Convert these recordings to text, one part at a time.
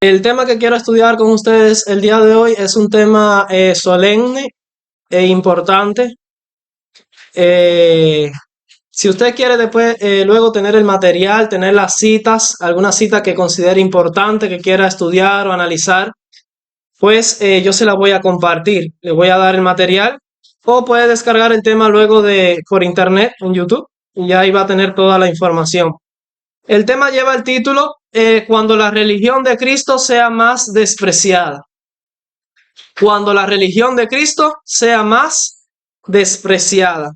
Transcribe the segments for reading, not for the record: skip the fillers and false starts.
El tema que quiero estudiar con ustedes el día de hoy es un tema solemne e importante. Eh, si usted quiere después, luego tener el material, tener las citas, alguna cita que considere importante, que quiera estudiar o analizar, pues yo se la voy a compartir. Le voy a dar el material o puede descargar el tema luego por internet en YouTube y ya ahí va a tener toda la información. El tema lleva el título Cuando la religión de Cristo sea más despreciada. Cuando la religión de Cristo sea más despreciada.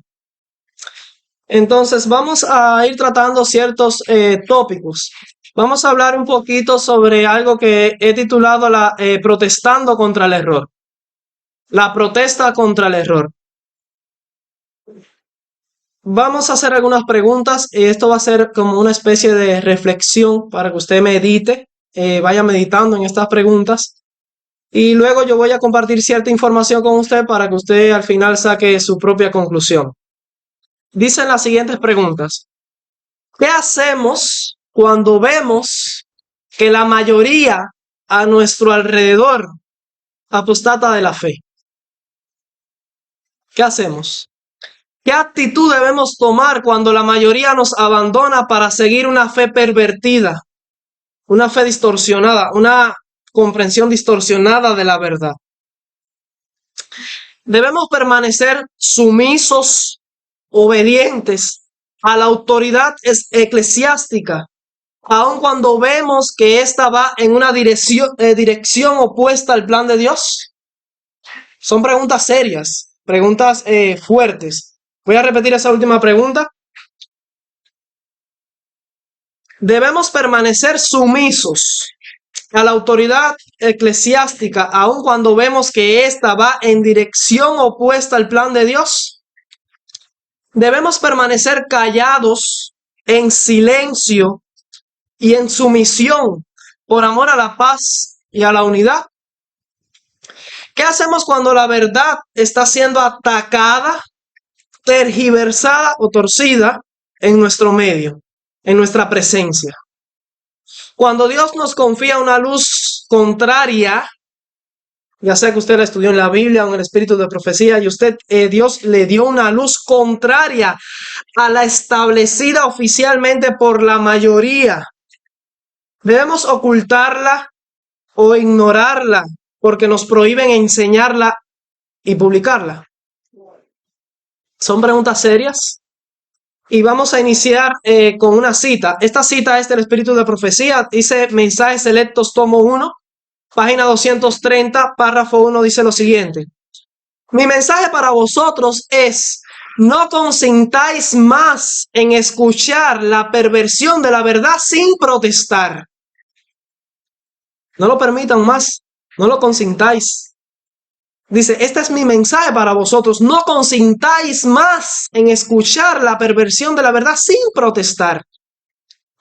Entonces vamos a ir tratando ciertos tópicos. Vamos a hablar un poquito sobre algo que he titulado protestando contra el error. La protesta contra el error. Vamos a hacer algunas preguntas y esto va a ser como una especie de reflexión para que usted medite, vaya meditando en estas preguntas y luego yo voy a compartir cierta información con usted para que usted al final saque su propia conclusión. Dicen las siguientes preguntas. ¿Qué hacemos cuando vemos que la mayoría a nuestro alrededor apostata de la fe? ¿Qué hacemos? ¿Qué actitud debemos tomar cuando la mayoría nos abandona para seguir una fe pervertida, una fe distorsionada, una comprensión distorsionada de la verdad? Debemos permanecer sumisos, obedientes a la autoridad eclesiástica, aun cuando vemos que ésta va en una dirección opuesta al plan de Dios. Son preguntas serias, preguntas fuertes. Voy a repetir esa última pregunta. Debemos permanecer sumisos a la autoridad eclesiástica, aun cuando vemos que ésta va en dirección opuesta al plan de Dios. Debemos permanecer callados, en silencio y en sumisión, por amor a la paz y a la unidad. ¿Qué hacemos cuando la verdad está siendo atacada, tergiversada o torcida en nuestro medio, en nuestra presencia? Cuando Dios nos confía una luz contraria, ya sea que usted la estudió en la Biblia o en el espíritu de profecía, y Dios le dio una luz contraria a la establecida oficialmente por la mayoría, ¿debemos ocultarla o ignorarla porque nos prohíben enseñarla y publicarla? Son preguntas serias. Y vamos a iniciar con una cita. Esta cita es del Espíritu de Profecía. Dice Mensajes Selectos, tomo 1, página 230, párrafo 1, dice lo siguiente. Mi mensaje para vosotros es: no consintáis más en escuchar la perversión de la verdad sin protestar. No lo permitan más, no lo consintáis. Dice, este es mi mensaje para vosotros: no consintáis más en escuchar la perversión de la verdad sin protestar.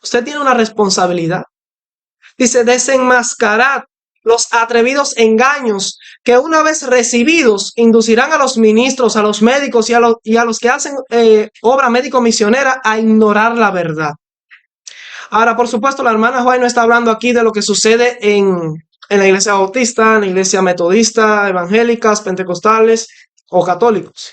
Usted tiene una responsabilidad. Dice, desenmascarad los atrevidos engaños que una vez recibidos inducirán a los ministros, a los médicos y a los que hacen obra médico-misionera a ignorar la verdad. Ahora, por supuesto, la hermana Juan no está hablando aquí de lo que sucede en la iglesia bautista, en la iglesia metodista, evangélicas, pentecostales o católicos,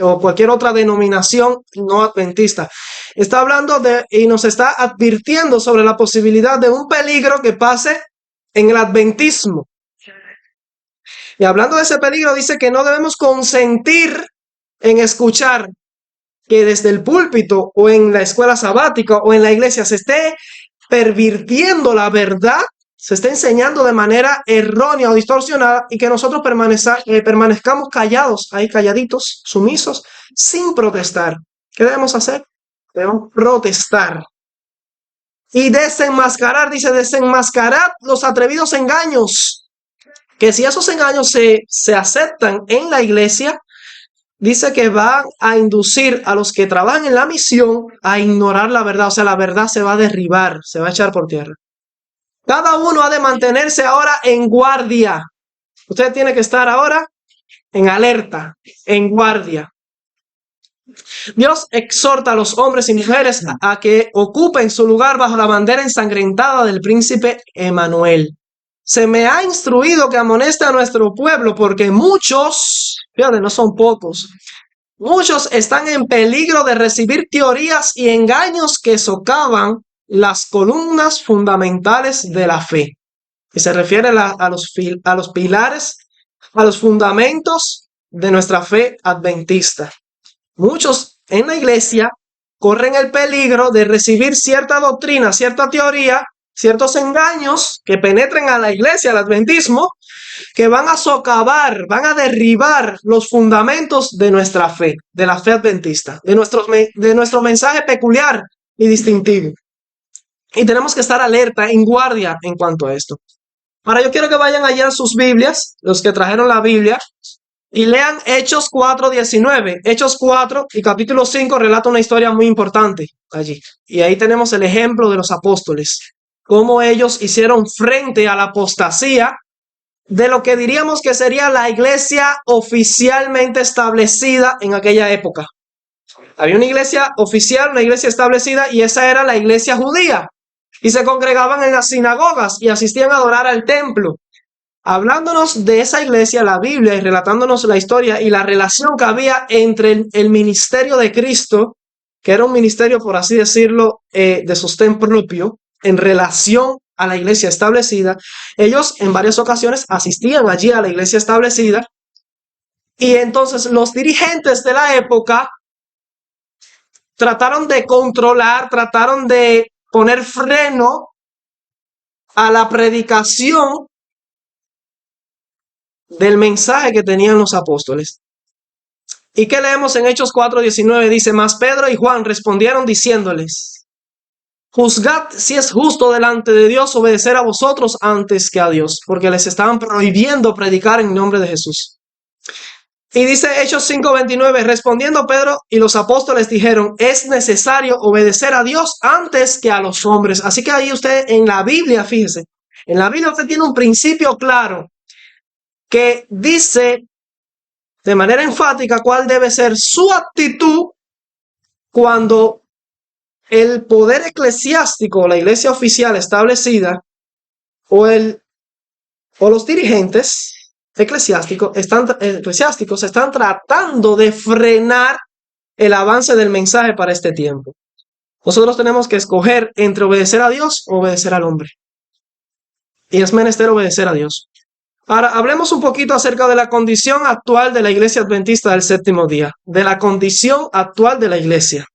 o cualquier otra denominación no adventista. Está hablando y nos está advirtiendo sobre la posibilidad de un peligro que pase en el adventismo. Y hablando de ese peligro, dice que no debemos consentir en escuchar que desde el púlpito o en la escuela sabática o en la iglesia se esté pervirtiendo la verdad, se está enseñando de manera errónea o distorsionada, y que nosotros permanezcamos callados, ahí calladitos, sumisos, sin protestar. ¿Qué debemos hacer? Debemos protestar. Y desenmascarar, dice, desenmascarad los atrevidos engaños, que si esos engaños se aceptan en la iglesia, dice que van a inducir a los que trabajan en la misión a ignorar la verdad. O sea, la verdad se va a derribar, se va a echar por tierra. Cada uno ha de mantenerse ahora en guardia. Usted tiene que estar ahora en alerta, en guardia. Dios exhorta a los hombres y mujeres a que ocupen su lugar bajo la bandera ensangrentada del príncipe Emmanuel. se me ha instruido que amoneste a nuestro pueblo, porque muchos, fíjate, no son pocos, muchos están en peligro de recibir teorías y engaños que socavan las columnas fundamentales de la fe. Y se refiere a los pilares, a los fundamentos de nuestra fe adventista. Muchos en la iglesia corren el peligro de recibir cierta doctrina, cierta teoría, ciertos engaños que penetren a la iglesia, al adventismo, que van a socavar, van a derribar los fundamentos de nuestra fe, de la fe adventista, de nuestro mensaje peculiar y distintivo. Y tenemos que estar alerta, en guardia en cuanto a esto. Ahora yo quiero que vayan allá en sus Biblias, los que trajeron la Biblia, y lean Hechos 4:19. Hechos 4 y capítulo 5 relata una historia muy importante allí. Y ahí tenemos el ejemplo de los apóstoles, cómo ellos hicieron frente a la apostasía de lo que diríamos que sería la iglesia oficialmente establecida en aquella época. Había una iglesia oficial, una iglesia establecida, y esa era la iglesia judía. Y se congregaban en las sinagogas y asistían a adorar al templo. Hablándonos de esa iglesia, la Biblia, y relatándonos la historia y la relación que había entre el ministerio de Cristo, que era un ministerio, por así decirlo, de sostén propio, en relación a la iglesia establecida. Ellos en varias ocasiones asistían allí a la iglesia establecida, y entonces los dirigentes de la época trataron de controlar, trataron de poner freno a la predicación del mensaje que tenían los apóstoles. ¿Y qué leemos en Hechos 4:19? Dice: mas Pedro y Juan respondieron diciéndoles: juzgad si es justo delante de Dios obedecer a vosotros antes que a Dios, porque les estaban prohibiendo predicar en nombre de Jesús. Y dice Hechos 5:29, respondiendo Pedro y los apóstoles dijeron: es necesario obedecer a Dios antes que a los hombres. Así que ahí usted en la Biblia, fíjese, en la Biblia usted tiene un principio claro que dice de manera enfática cuál debe ser su actitud cuando el poder eclesiástico, la iglesia oficial establecida, o los dirigentes eclesiásticos están tratando de frenar el avance del mensaje para este tiempo. Nosotros tenemos que escoger entre obedecer a Dios o obedecer al hombre. Y es menester obedecer a Dios. Ahora, hablemos un poquito acerca de la condición actual de la iglesia adventista del séptimo día. De la condición actual de la iglesia.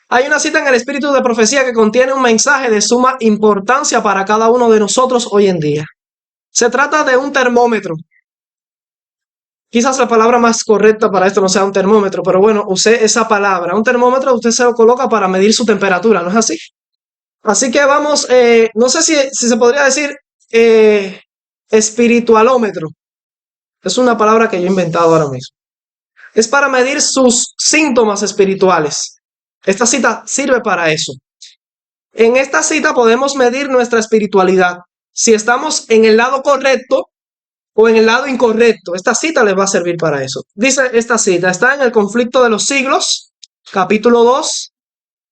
Hay una cita en el Espíritu de Profecía que contiene un mensaje de suma importancia para cada uno de nosotros hoy en día. Se trata de un termómetro. Quizás la palabra más correcta para esto no sea un termómetro, pero bueno, usé esa palabra. Un termómetro usted se lo coloca para medir su temperatura, ¿no es así? Así que vamos, no sé si se podría decir espiritualómetro. Es una palabra que yo he inventado ahora mismo. Es para medir sus síntomas espirituales. Esta cita sirve para eso. En esta cita podemos medir nuestra espiritualidad. Si estamos en el lado correcto o en el lado incorrecto. Esta cita les va a servir para eso. Dice esta cita, está en el Conflicto de los Siglos, capítulo 2,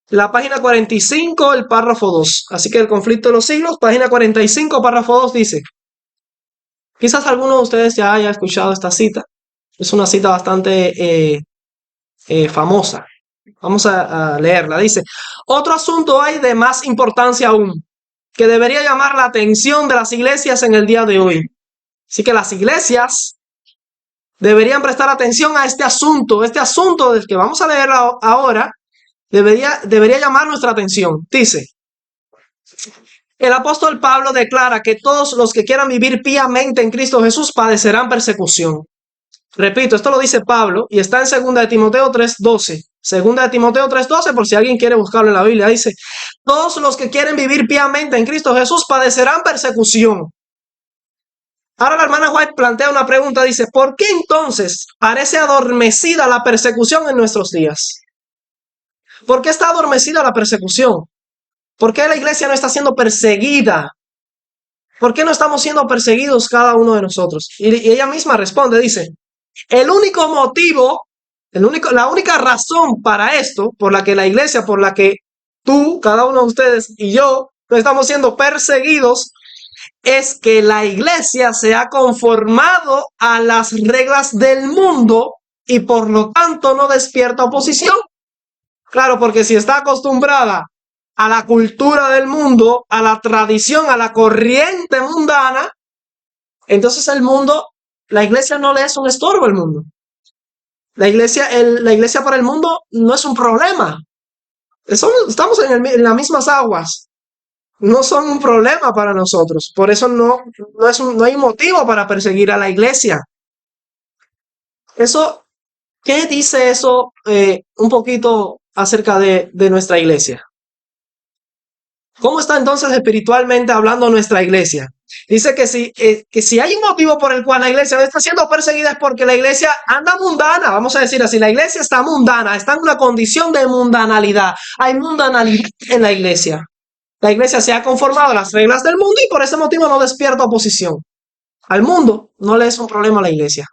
la página 45, el párrafo 2. Así que el Conflicto de los Siglos, página 45, párrafo 2 dice, quizás alguno de ustedes ya haya escuchado esta cita. Es una cita bastante famosa. Vamos a leerla. Dice: otro asunto hay de más importancia aún, que debería llamar la atención de las iglesias en el día de hoy. Así que las iglesias deberían prestar atención a este asunto. Este asunto del que vamos a leer ahora debería llamar nuestra atención. Dice: el apóstol Pablo declara que todos los que quieran vivir piamente en Cristo Jesús padecerán persecución. Repito, esto lo dice Pablo y está en 2 de Timoteo 3:12. 2 de Timoteo 3:12, por si alguien quiere buscarlo en la Biblia, dice: todos los que quieren vivir piamente en Cristo Jesús padecerán persecución. Ahora la hermana White plantea una pregunta, dice: ¿por qué entonces parece adormecida la persecución en nuestros días? ¿Por qué está adormecida la persecución? ¿Por qué la iglesia no está siendo perseguida? ¿Por qué no estamos siendo perseguidos cada uno de nosotros? Y ella misma responde, dice: el único motivo, la única razón para esto, por la que la iglesia, por la que tú, cada uno de ustedes y yo, no estamos siendo perseguidos, es que la iglesia se ha conformado a las reglas del mundo y por lo tanto no despierta oposición. Claro, porque si está acostumbrada a la cultura del mundo, a la tradición, a la corriente mundana, entonces el mundo, la iglesia no le es un estorbo al mundo. La iglesia para el mundo no es un problema. Estamos en las mismas aguas. No son un problema para nosotros. Por eso no hay motivo para perseguir a la iglesia. Eso, ¿qué dice eso un poquito acerca de nuestra iglesia? ¿Cómo está entonces espiritualmente hablando nuestra iglesia? Dice que si hay un motivo por el cual la iglesia está siendo perseguida es porque la iglesia anda mundana, vamos a decir así, la iglesia está mundana, está en una condición de mundanalidad. Hay mundanalidad en la iglesia. La iglesia se ha conformado a las reglas del mundo y por ese motivo no despierta oposición. Al mundo no le es un problema a la iglesia.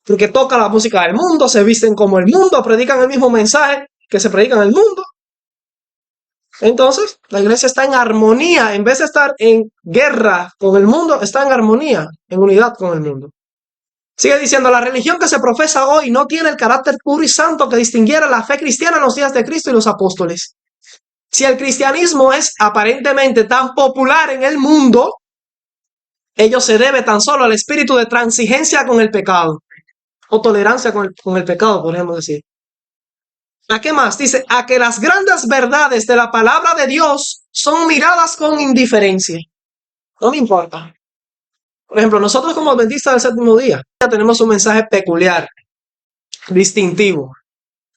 Porque toca la música del mundo, se visten como el mundo, predican el mismo mensaje que se predica en el mundo. Entonces, la iglesia está en armonía, en vez de estar en guerra con el mundo, está en armonía, en unidad con el mundo. Sigue diciendo, la religión que se profesa hoy no tiene el carácter puro y santo que distinguiera la fe cristiana en los días de Cristo y los apóstoles. Si el cristianismo es aparentemente tan popular en el mundo, ello se debe tan solo al espíritu de transigencia con el pecado, o tolerancia con el pecado, podríamos decir. ¿A qué más? Dice, a que las grandes verdades de la palabra de Dios son miradas con indiferencia. No me importa. Por ejemplo, nosotros como adventistas del séptimo día tenemos un mensaje peculiar, distintivo.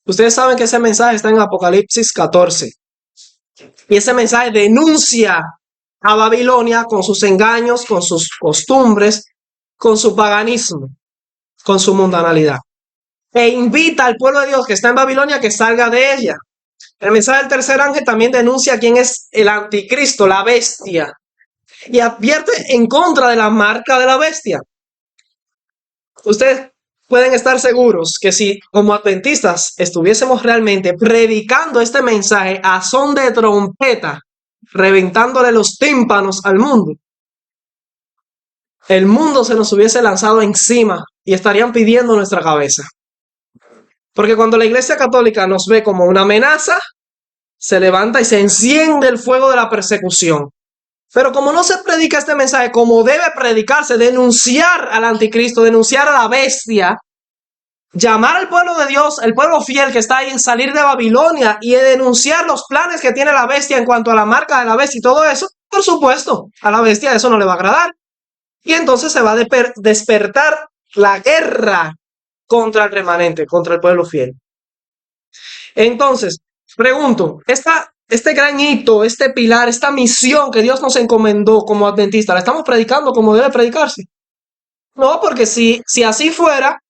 Ustedes saben que ese mensaje está en Apocalipsis 14. Y ese mensaje denuncia a Babilonia con sus engaños, con sus costumbres, con su paganismo, con su mundanalidad. E invita al pueblo de Dios que está en Babilonia que salga de ella. El mensaje del tercer ángel también denuncia quién es el anticristo, la bestia, y advierte en contra de la marca de la bestia. Ustedes pueden estar seguros que si como adventistas estuviésemos realmente predicando este mensaje a son de trompeta, reventándole los tímpanos al mundo, el mundo se nos hubiese lanzado encima y estarían pidiendo nuestra cabeza. Porque cuando la Iglesia Católica nos ve como una amenaza, se levanta y se enciende el fuego de la persecución. Pero como no se predica este mensaje como debe predicarse, denunciar al anticristo, denunciar a la bestia, llamar al pueblo de Dios, el pueblo fiel que está ahí en salir de Babilonia y denunciar los planes que tiene la bestia en cuanto a la marca de la bestia y todo eso, por supuesto, a la bestia eso no le va a agradar. Y entonces se va a despertar la guerra contra el remanente, contra el pueblo fiel. Entonces, pregunto, este gran hito, este pilar, esta misión que Dios nos encomendó como adventistas, ¿la estamos predicando como debe predicarse? No, porque si así fuera,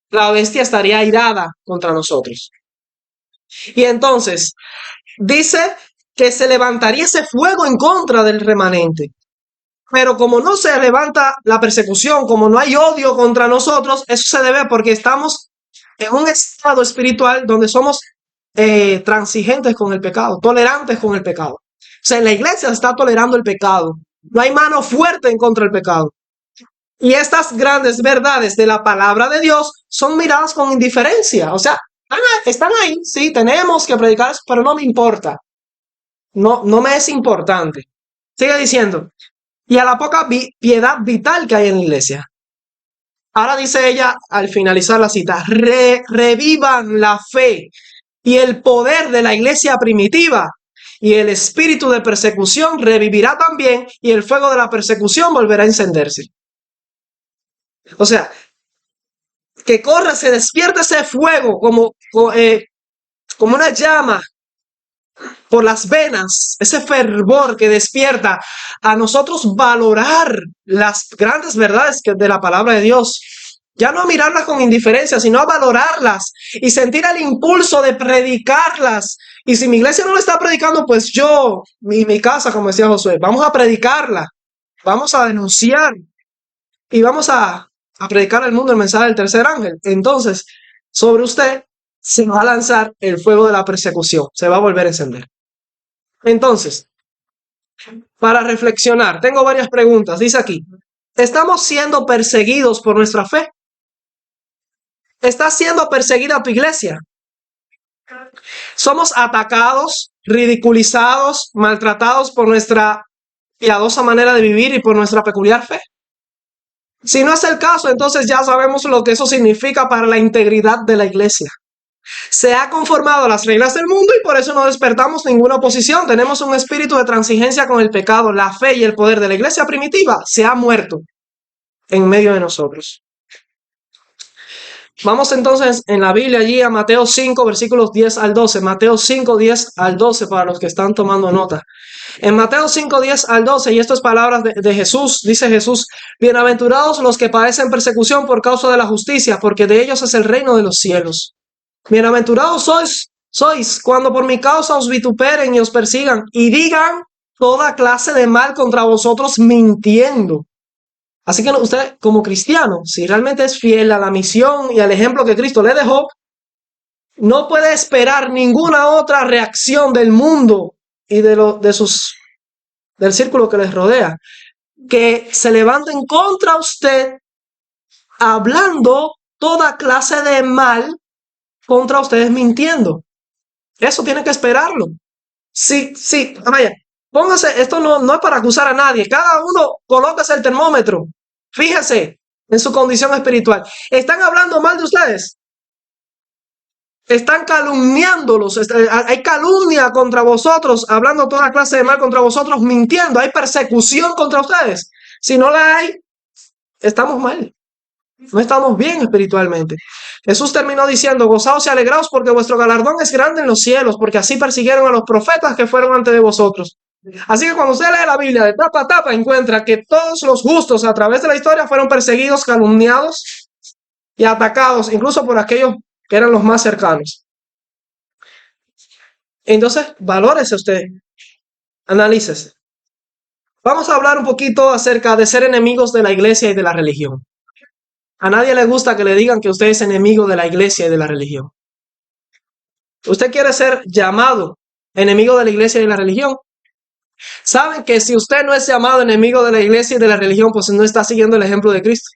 la bestia estaría airada contra nosotros. Y entonces, dice que se levantaría ese fuego en contra del remanente. Pero como no se levanta la persecución, como no hay odio contra nosotros, eso se debe porque estamos en un estado espiritual donde somos transigentes con el pecado, tolerantes con el pecado. O sea, en la iglesia se está tolerando el pecado. No hay mano fuerte en contra del pecado. Y estas grandes verdades de la palabra de Dios son miradas con indiferencia. O sea, están ahí, sí, tenemos que predicar eso, pero no me importa. No me es importante. Sigue diciendo, y a la poca piedad vital que hay en la iglesia. Ahora dice ella al finalizar la cita, revivan la fe y el poder de la iglesia primitiva, y el espíritu de persecución revivirá también, y el fuego de la persecución volverá a encenderse. O sea, que corra, se despierta ese fuego como una llama por las venas, ese fervor que despierta a nosotros valorar las grandes verdades de la palabra de Dios. Ya no a mirarlas con indiferencia, sino a valorarlas y sentir el impulso de predicarlas. Y si mi iglesia no lo está predicando, pues yo, mi casa, como decía Josué, vamos a predicarla, vamos a denunciar y vamos a predicar al mundo el mensaje del tercer ángel. Entonces, sobre usted se va a lanzar el fuego de la persecución, se va a volver a encender. Entonces, para reflexionar. Tengo varias preguntas. Dice aquí, ¿estamos siendo perseguidos por nuestra fe? ¿Está siendo perseguida tu iglesia? ¿Somos atacados, ridiculizados, maltratados por nuestra piadosa manera de vivir y por nuestra peculiar fe? Si no es el caso, entonces ya sabemos lo que eso significa para la integridad de la iglesia. Se ha conformado a las reglas del mundo y por eso no despertamos ninguna oposición. Tenemos un espíritu de transigencia con el pecado. La fe y el poder de la iglesia primitiva se ha muerto en medio de nosotros. Vamos entonces en la Biblia allí a Mateo 5, versículos 10 al 12. Mateo 5, 10 al 12 para los que están tomando nota. En Mateo 5, 10 al 12, y estas palabras de Jesús, dice Jesús, bienaventurados los que padecen persecución por causa de la justicia, porque de ellos es el reino de los cielos. Bienaventurados sois cuando por mi causa os vituperen y os persigan y digan toda clase de mal contra vosotros mintiendo. Así que usted como cristiano, si realmente es fiel a la misión y al ejemplo que Cristo le dejó, no puede esperar ninguna otra reacción del mundo y del círculo que les rodea, que se levanten contra usted hablando toda clase de mal contra ustedes mintiendo. Eso tiene que esperarlo. Sí, vaya, póngase, esto no es para acusar a nadie. Cada uno colóquese el termómetro. Fíjese en su condición espiritual. ¿Están hablando mal de ustedes? Están calumniándolos. Hay calumnia contra vosotros, hablando toda clase de mal contra vosotros, mintiendo. Hay persecución contra ustedes. Si no la hay, estamos mal. No estamos bien espiritualmente. Jesús terminó diciendo, gozaos y alegraos porque vuestro galardón es grande en los cielos, porque así persiguieron a los profetas que fueron antes de vosotros. Así que cuando usted lee la Biblia de tapa a tapa, encuentra que todos los justos a través de la historia fueron perseguidos, calumniados y atacados, incluso por aquellos que eran los más cercanos. Entonces, valórese usted, analícese. Vamos a hablar un poquito acerca de ser enemigos de la iglesia y de la religión. A nadie le gusta que le digan que usted es enemigo de la iglesia y de la religión. ¿Usted quiere ser llamado enemigo de la iglesia y de la religión? Saben que si usted no es llamado enemigo de la iglesia y de la religión, pues no está siguiendo el ejemplo de Cristo.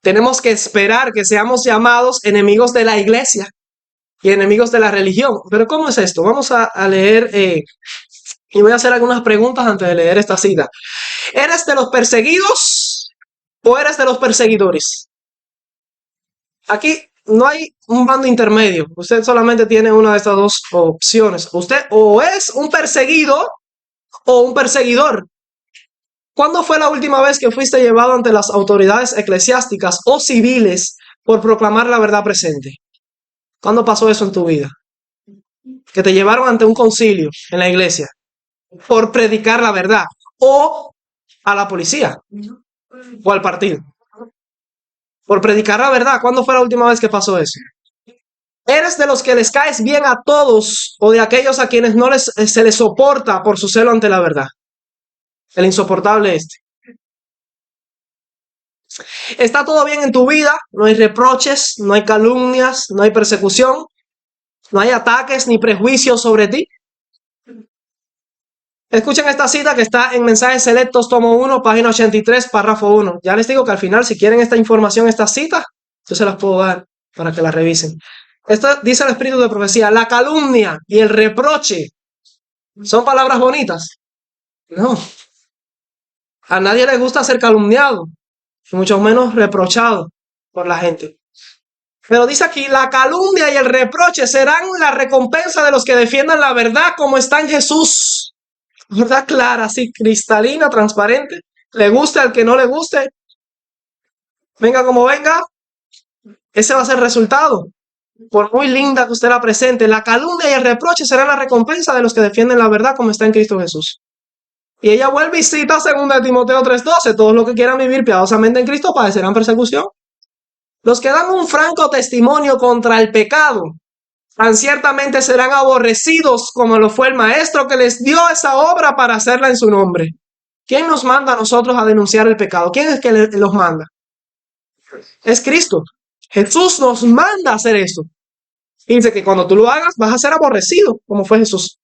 Tenemos que esperar que seamos llamados enemigos de la iglesia y enemigos de la religión. Pero ¿cómo es esto? Vamos a leer y voy a hacer algunas preguntas antes de leer esta cita. ¿Eres de los perseguidos o eres de los perseguidores? Aquí no hay un bando intermedio. Usted solamente tiene una de estas dos opciones. Usted o es un perseguido o un perseguidor. ¿Cuándo fue la última vez que fuiste llevado ante las autoridades eclesiásticas o civiles por proclamar la verdad presente? ¿Cuándo pasó eso en tu vida? Que te llevaron ante un concilio en la iglesia por predicar la verdad, o a la policía o al partido por predicar la verdad. ¿Cuándo fue la última vez que pasó eso? ¿Eres de los que les caes bien a todos o de aquellos a quienes no se les soporta por su celo ante la verdad? El insoportable este. ¿Está todo bien en tu vida? No hay reproches, no hay calumnias, no hay persecución, no hay ataques ni prejuicios sobre ti. Escuchen esta cita que está en Mensajes Selectos, tomo 1, página 83, párrafo 1. Ya les digo que al final, si quieren esta información, esta cita, yo se las puedo dar para que la revisen. Esto dice el Espíritu de Profecía: la calumnia y el reproche son palabras bonitas. No. A nadie le gusta ser calumniado, mucho menos reprochado por la gente. Pero dice aquí, la calumnia y el reproche serán la recompensa de los que defiendan la verdad como está en Jesús. Verdad clara, así cristalina, transparente. Le guste al que no le guste. Venga como venga. Ese va a ser el resultado. Por muy linda que usted la presente, la calumnia y el reproche serán la recompensa de los que defienden la verdad como está en Cristo Jesús. Y ella vuelve y cita 2 Timoteo 3:12. Todos los que quieran vivir piadosamente en Cristo padecerán persecución. Los que dan un franco testimonio contra el pecado, tan ciertamente serán aborrecidos como lo fue el maestro que les dio esa obra para hacerla en su nombre. ¿Quién nos manda a nosotros a denunciar el pecado? ¿Quién es que los manda? Es Cristo. Jesús nos manda a hacer esto. Y dice que cuando tú lo hagas vas a ser aborrecido como fue Jesús.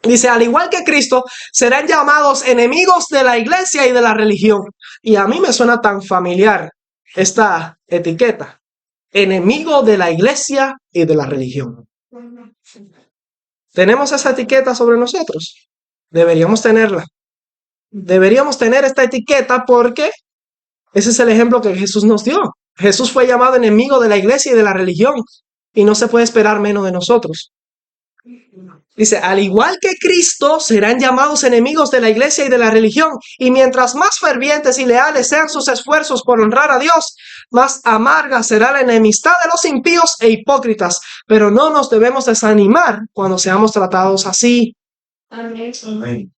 Dice, al igual que Cristo, serán llamados enemigos de la iglesia y de la religión. Y a mí me suena tan familiar esta etiqueta. Enemigo de la iglesia y de la religión. ¿Tenemos esa etiqueta sobre nosotros? Deberíamos tenerla. Deberíamos tener esta etiqueta porque ese es el ejemplo que Jesús nos dio. Jesús fue llamado enemigo de la iglesia y de la religión y no se puede esperar menos de nosotros. Dice, al igual que Cristo, serán llamados enemigos de la iglesia y de la religión. Y mientras más fervientes y leales sean sus esfuerzos por honrar a Dios, más amarga será la enemistad de los impíos e hipócritas. Pero no nos debemos desanimar cuando seamos tratados así. Amén.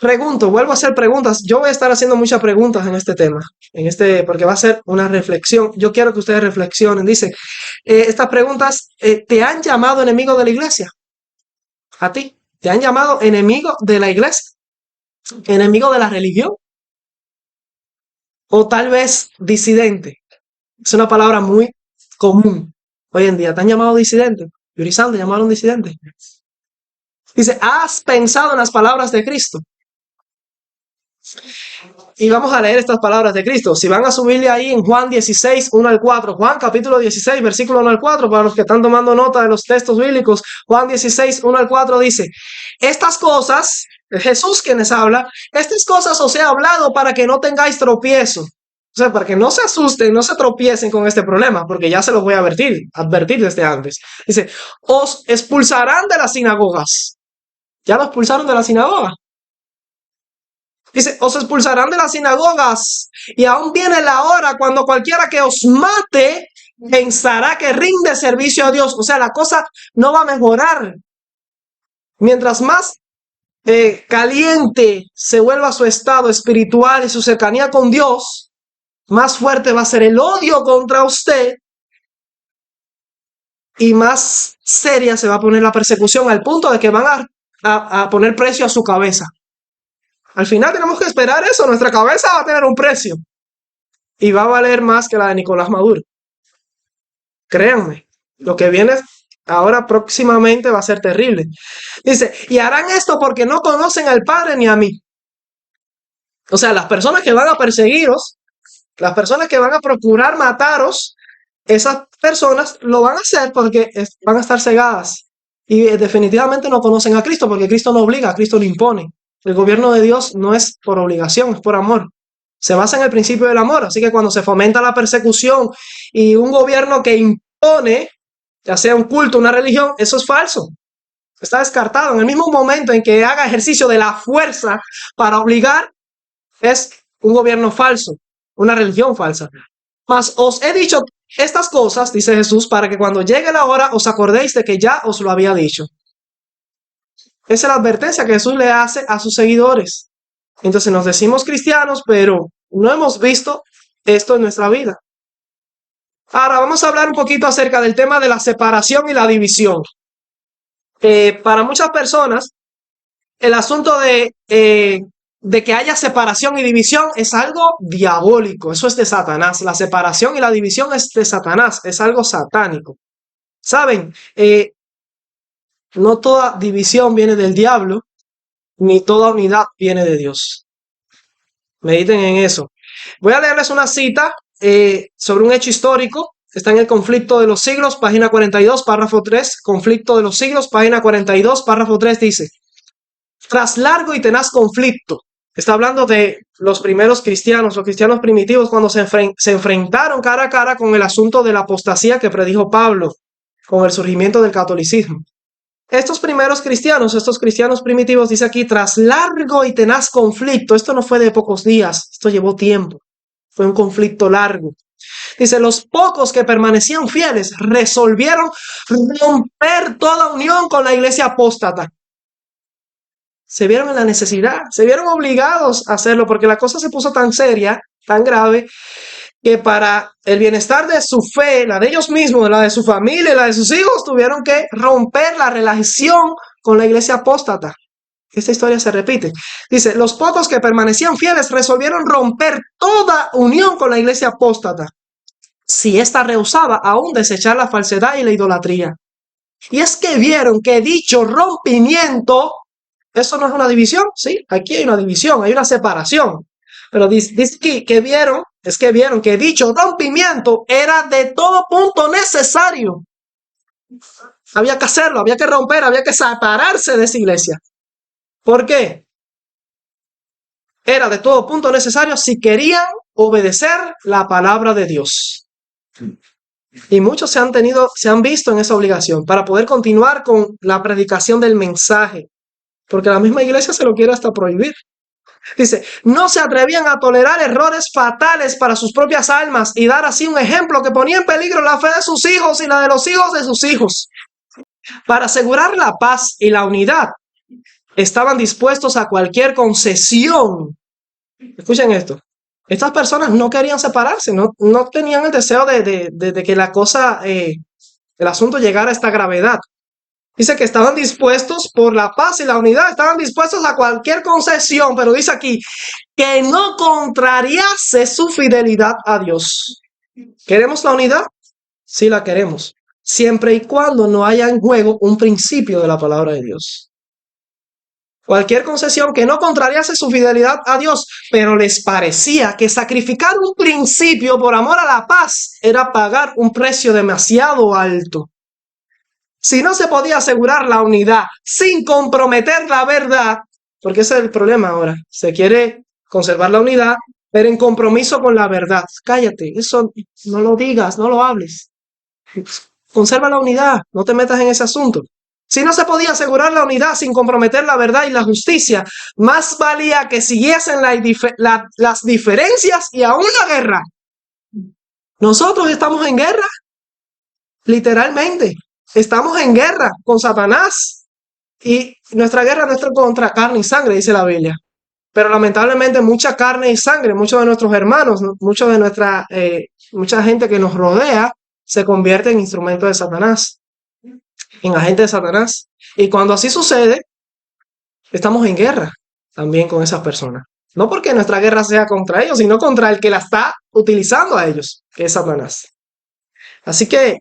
Pregunto, vuelvo a hacer preguntas. Yo voy a estar haciendo muchas preguntas en este tema, porque va a ser una reflexión. Yo quiero que ustedes reflexionen. Dice, estas preguntas, ¿te han llamado enemigo de la iglesia? ¿A ti? ¿Te han llamado enemigo de la iglesia? ¿Enemigo de la religión? O tal vez disidente. Es una palabra muy común hoy en día. ¿Te han llamado disidente? Yuri San, ¿te llamaron disidente? Dice, ¿has pensado en las palabras de Cristo? Y vamos a leer estas palabras de Cristo. Si van a subirle ahí en Juan 16, 1 al 4. Juan capítulo 16, versículo 1 al 4. Para los que están tomando nota de los textos bíblicos. Juan 16, 1 al 4 dice, estas cosas, Jesús quienes habla, estas cosas os he hablado para que no tengáis tropiezo. O sea, para que no se asusten, no se tropiecen con este problema, porque ya se los voy a advertir desde antes. Dice, os expulsarán de las sinagogas. ¿Ya lo expulsaron de la sinagoga? Dice, os expulsarán de las sinagogas y aún viene la hora cuando cualquiera que os mate pensará que rinde servicio a Dios. O sea, la cosa no va a mejorar. Mientras más caliente se vuelva su estado espiritual y su cercanía con Dios, más fuerte va a ser el odio contra usted y más seria se va a poner la persecución al punto de que van a poner precio a su cabeza. Al final tenemos que esperar eso. Nuestra cabeza va a tener un precio. Y va a valer más que la de Nicolás Maduro. Créanme. Lo que viene ahora próximamente va a ser terrible. Dice, y harán esto porque no conocen al Padre ni a mí. O sea, las personas que van a perseguiros, las personas que van a procurar mataros, esas personas lo van a hacer porque van a estar cegadas. Y definitivamente no conocen a Cristo porque Cristo no obliga, a Cristo lo impone. El gobierno de Dios no es por obligación, es por amor. Se basa en el principio del amor. Así que cuando se fomenta la persecución y un gobierno que impone, ya sea un culto, una religión, eso es falso. Está descartado. En el mismo momento en que haga ejercicio de la fuerza para obligar, es un gobierno falso, una religión falsa. Mas os he dicho estas cosas, dice Jesús, para que cuando llegue la hora os acordéis de que ya os lo había dicho. Esa es la advertencia que Jesús le hace a sus seguidores. Entonces nos decimos cristianos, pero no hemos visto esto en nuestra vida. Ahora vamos a hablar un poquito acerca del tema de la separación y la división. Para muchas personas, el asunto de que haya separación y división es algo diabólico. Eso es de Satanás. La separación y la división es de Satanás. Es algo satánico. ¿Saben? No toda división viene del diablo, ni toda unidad viene de Dios. Mediten en eso. Voy a leerles una cita sobre un hecho histórico. Está en el Conflicto de los Siglos, página 42, párrafo 3. Conflicto de los Siglos, página 42, párrafo 3 dice: tras largo y tenaz conflicto. Está hablando de los primeros cristianos, los cristianos primitivos, cuando se enfrentaron cara a cara con el asunto de la apostasía que predijo Pablo, con el surgimiento del catolicismo. Estos primeros cristianos, estos cristianos primitivos, dice aquí, tras largo y tenaz conflicto, esto no fue de pocos días, esto llevó tiempo, fue un conflicto largo. Dice, los pocos que permanecían fieles resolvieron romper toda unión con la iglesia apóstata. Se vieron en la necesidad, se vieron obligados a hacerlo porque la cosa se puso tan seria, tan grave, que para el bienestar de su fe, la de ellos mismos, la de su familia, la de sus hijos, tuvieron que romper la relación con la iglesia apóstata. Esta historia se repite. Dice, los pocos que permanecían fieles resolvieron romper toda unión con la iglesia apóstata, si ésta rehusaba aún desechar la falsedad y la idolatría. Y es que vieron que dicho rompimiento, eso no es una división, ¿sí? Aquí hay una división, hay una separación. Pero dice aquí que vieron, es que vieron que dicho rompimiento era de todo punto necesario. Había que hacerlo, había que romper, había que separarse de esa iglesia. ¿Por qué? Era de todo punto necesario si querían obedecer la palabra de Dios. Y muchos se han visto en esa obligación para poder continuar con la predicación del mensaje, porque la misma iglesia se lo quiere hasta prohibir. Dice, no se atrevían a tolerar errores fatales para sus propias almas y dar así un ejemplo que ponía en peligro la fe de sus hijos y la de los hijos de sus hijos. Para asegurar la paz y la unidad, estaban dispuestos a cualquier concesión. Escuchen esto. Estas personas no querían separarse, no tenían el deseo de que la cosa, el asunto llegara a esta gravedad. Dice que estaban dispuestos por la paz y la unidad, estaban dispuestos a cualquier concesión, pero dice aquí que no contrariase su fidelidad a Dios. ¿Queremos la unidad? Sí la queremos, siempre y cuando no haya en juego un principio de la palabra de Dios. Cualquier concesión que no contrariase su fidelidad a Dios, pero les parecía que sacrificar un principio por amor a la paz era pagar un precio demasiado alto. Si no se podía asegurar la unidad sin comprometer la verdad, porque ese es el problema ahora, se quiere conservar la unidad, pero en compromiso con la verdad. Cállate, eso no lo digas, no lo hables. Conserva la unidad, no te metas en ese asunto. Si no se podía asegurar la unidad sin comprometer la verdad y la justicia, más valía que siguiesen las diferencias y aún la guerra. Nosotros estamos en guerra, literalmente. Estamos en guerra con Satanás. Y nuestra guerra no es contra carne y sangre, dice la Biblia. Pero lamentablemente mucha carne y sangre, muchos de nuestros hermanos, mucha gente que nos rodea, se convierte en instrumento de Satanás, en agente de Satanás. Y cuando así sucede, estamos en guerra también con esas personas. No porque nuestra guerra sea contra ellos, sino contra el que la está utilizando a ellos, que es Satanás. Así que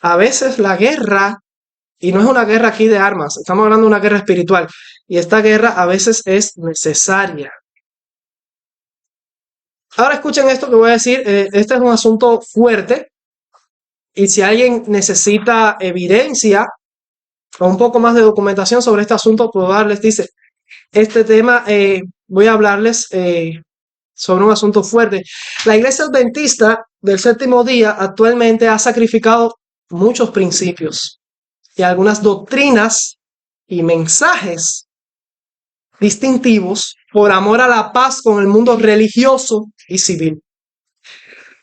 a veces la guerra, y no es una guerra aquí de armas, estamos hablando de una guerra espiritual, y esta guerra a veces es necesaria. Ahora escuchen esto que voy a decir, este es un asunto fuerte, y si alguien necesita evidencia o un poco más de documentación sobre este asunto, puedo darles, dice, este tema, voy a hablarles sobre un asunto fuerte. La Iglesia Adventista del Séptimo Día actualmente ha sacrificado muchos principios y algunas doctrinas y mensajes distintivos por amor a la paz con el mundo religioso y civil.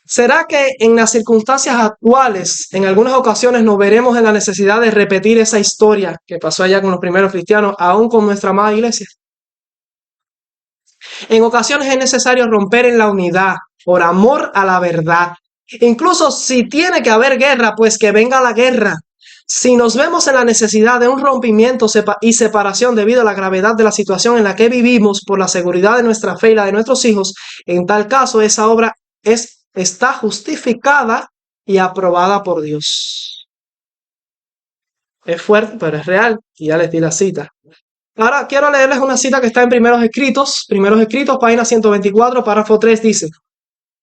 ¿Será que en las circunstancias actuales, en algunas ocasiones, nos veremos en la necesidad de repetir esa historia que pasó allá con los primeros cristianos, aún con nuestra amada iglesia? En ocasiones es necesario romper en la unidad por amor a la verdad. Incluso si tiene que haber guerra, pues que venga la guerra. Si nos vemos en la necesidad de un rompimiento y separación debido a la gravedad de la situación en la que vivimos por la seguridad de nuestra fe y la de nuestros hijos, en tal caso esa obra está justificada y aprobada por Dios. Es fuerte, pero es real. Y ya les di la cita. Ahora quiero leerles una cita que está en Primeros Escritos, página 124, párrafo 3, dice: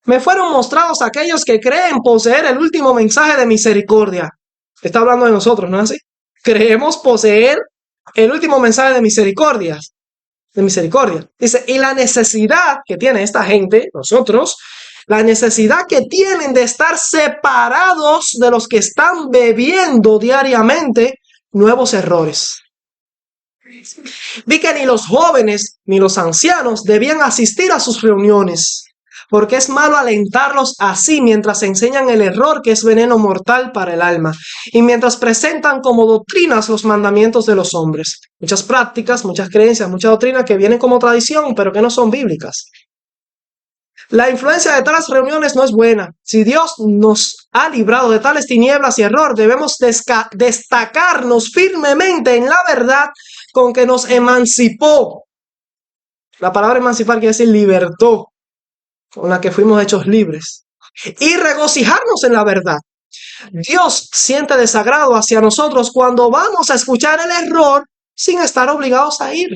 me fueron mostrados aquellos que creen poseer el último mensaje de misericordia. Está hablando de nosotros, ¿no es así? Creemos poseer el último mensaje de misericordia. Dice, y la necesidad que tiene esta gente, nosotros, la necesidad que tienen de estar separados de los que están bebiendo diariamente nuevos errores. Vi que ni los jóvenes ni los ancianos debían asistir a sus reuniones, porque es malo alentarlos así mientras enseñan el error que es veneno mortal para el alma y mientras presentan como doctrinas los mandamientos de los hombres. Muchas prácticas, muchas creencias, muchas doctrinas que vienen como tradición, pero que no son bíblicas. La influencia de tales reuniones no es buena. Si Dios nos ha librado de tales tinieblas y error, debemos destacarnos firmemente en la verdad con que nos emancipó. La palabra emancipar quiere decir libertó, con la que fuimos hechos libres. Y regocijarnos en la verdad. Dios siente desagrado hacia nosotros cuando vamos a escuchar el error sin estar obligados a ir.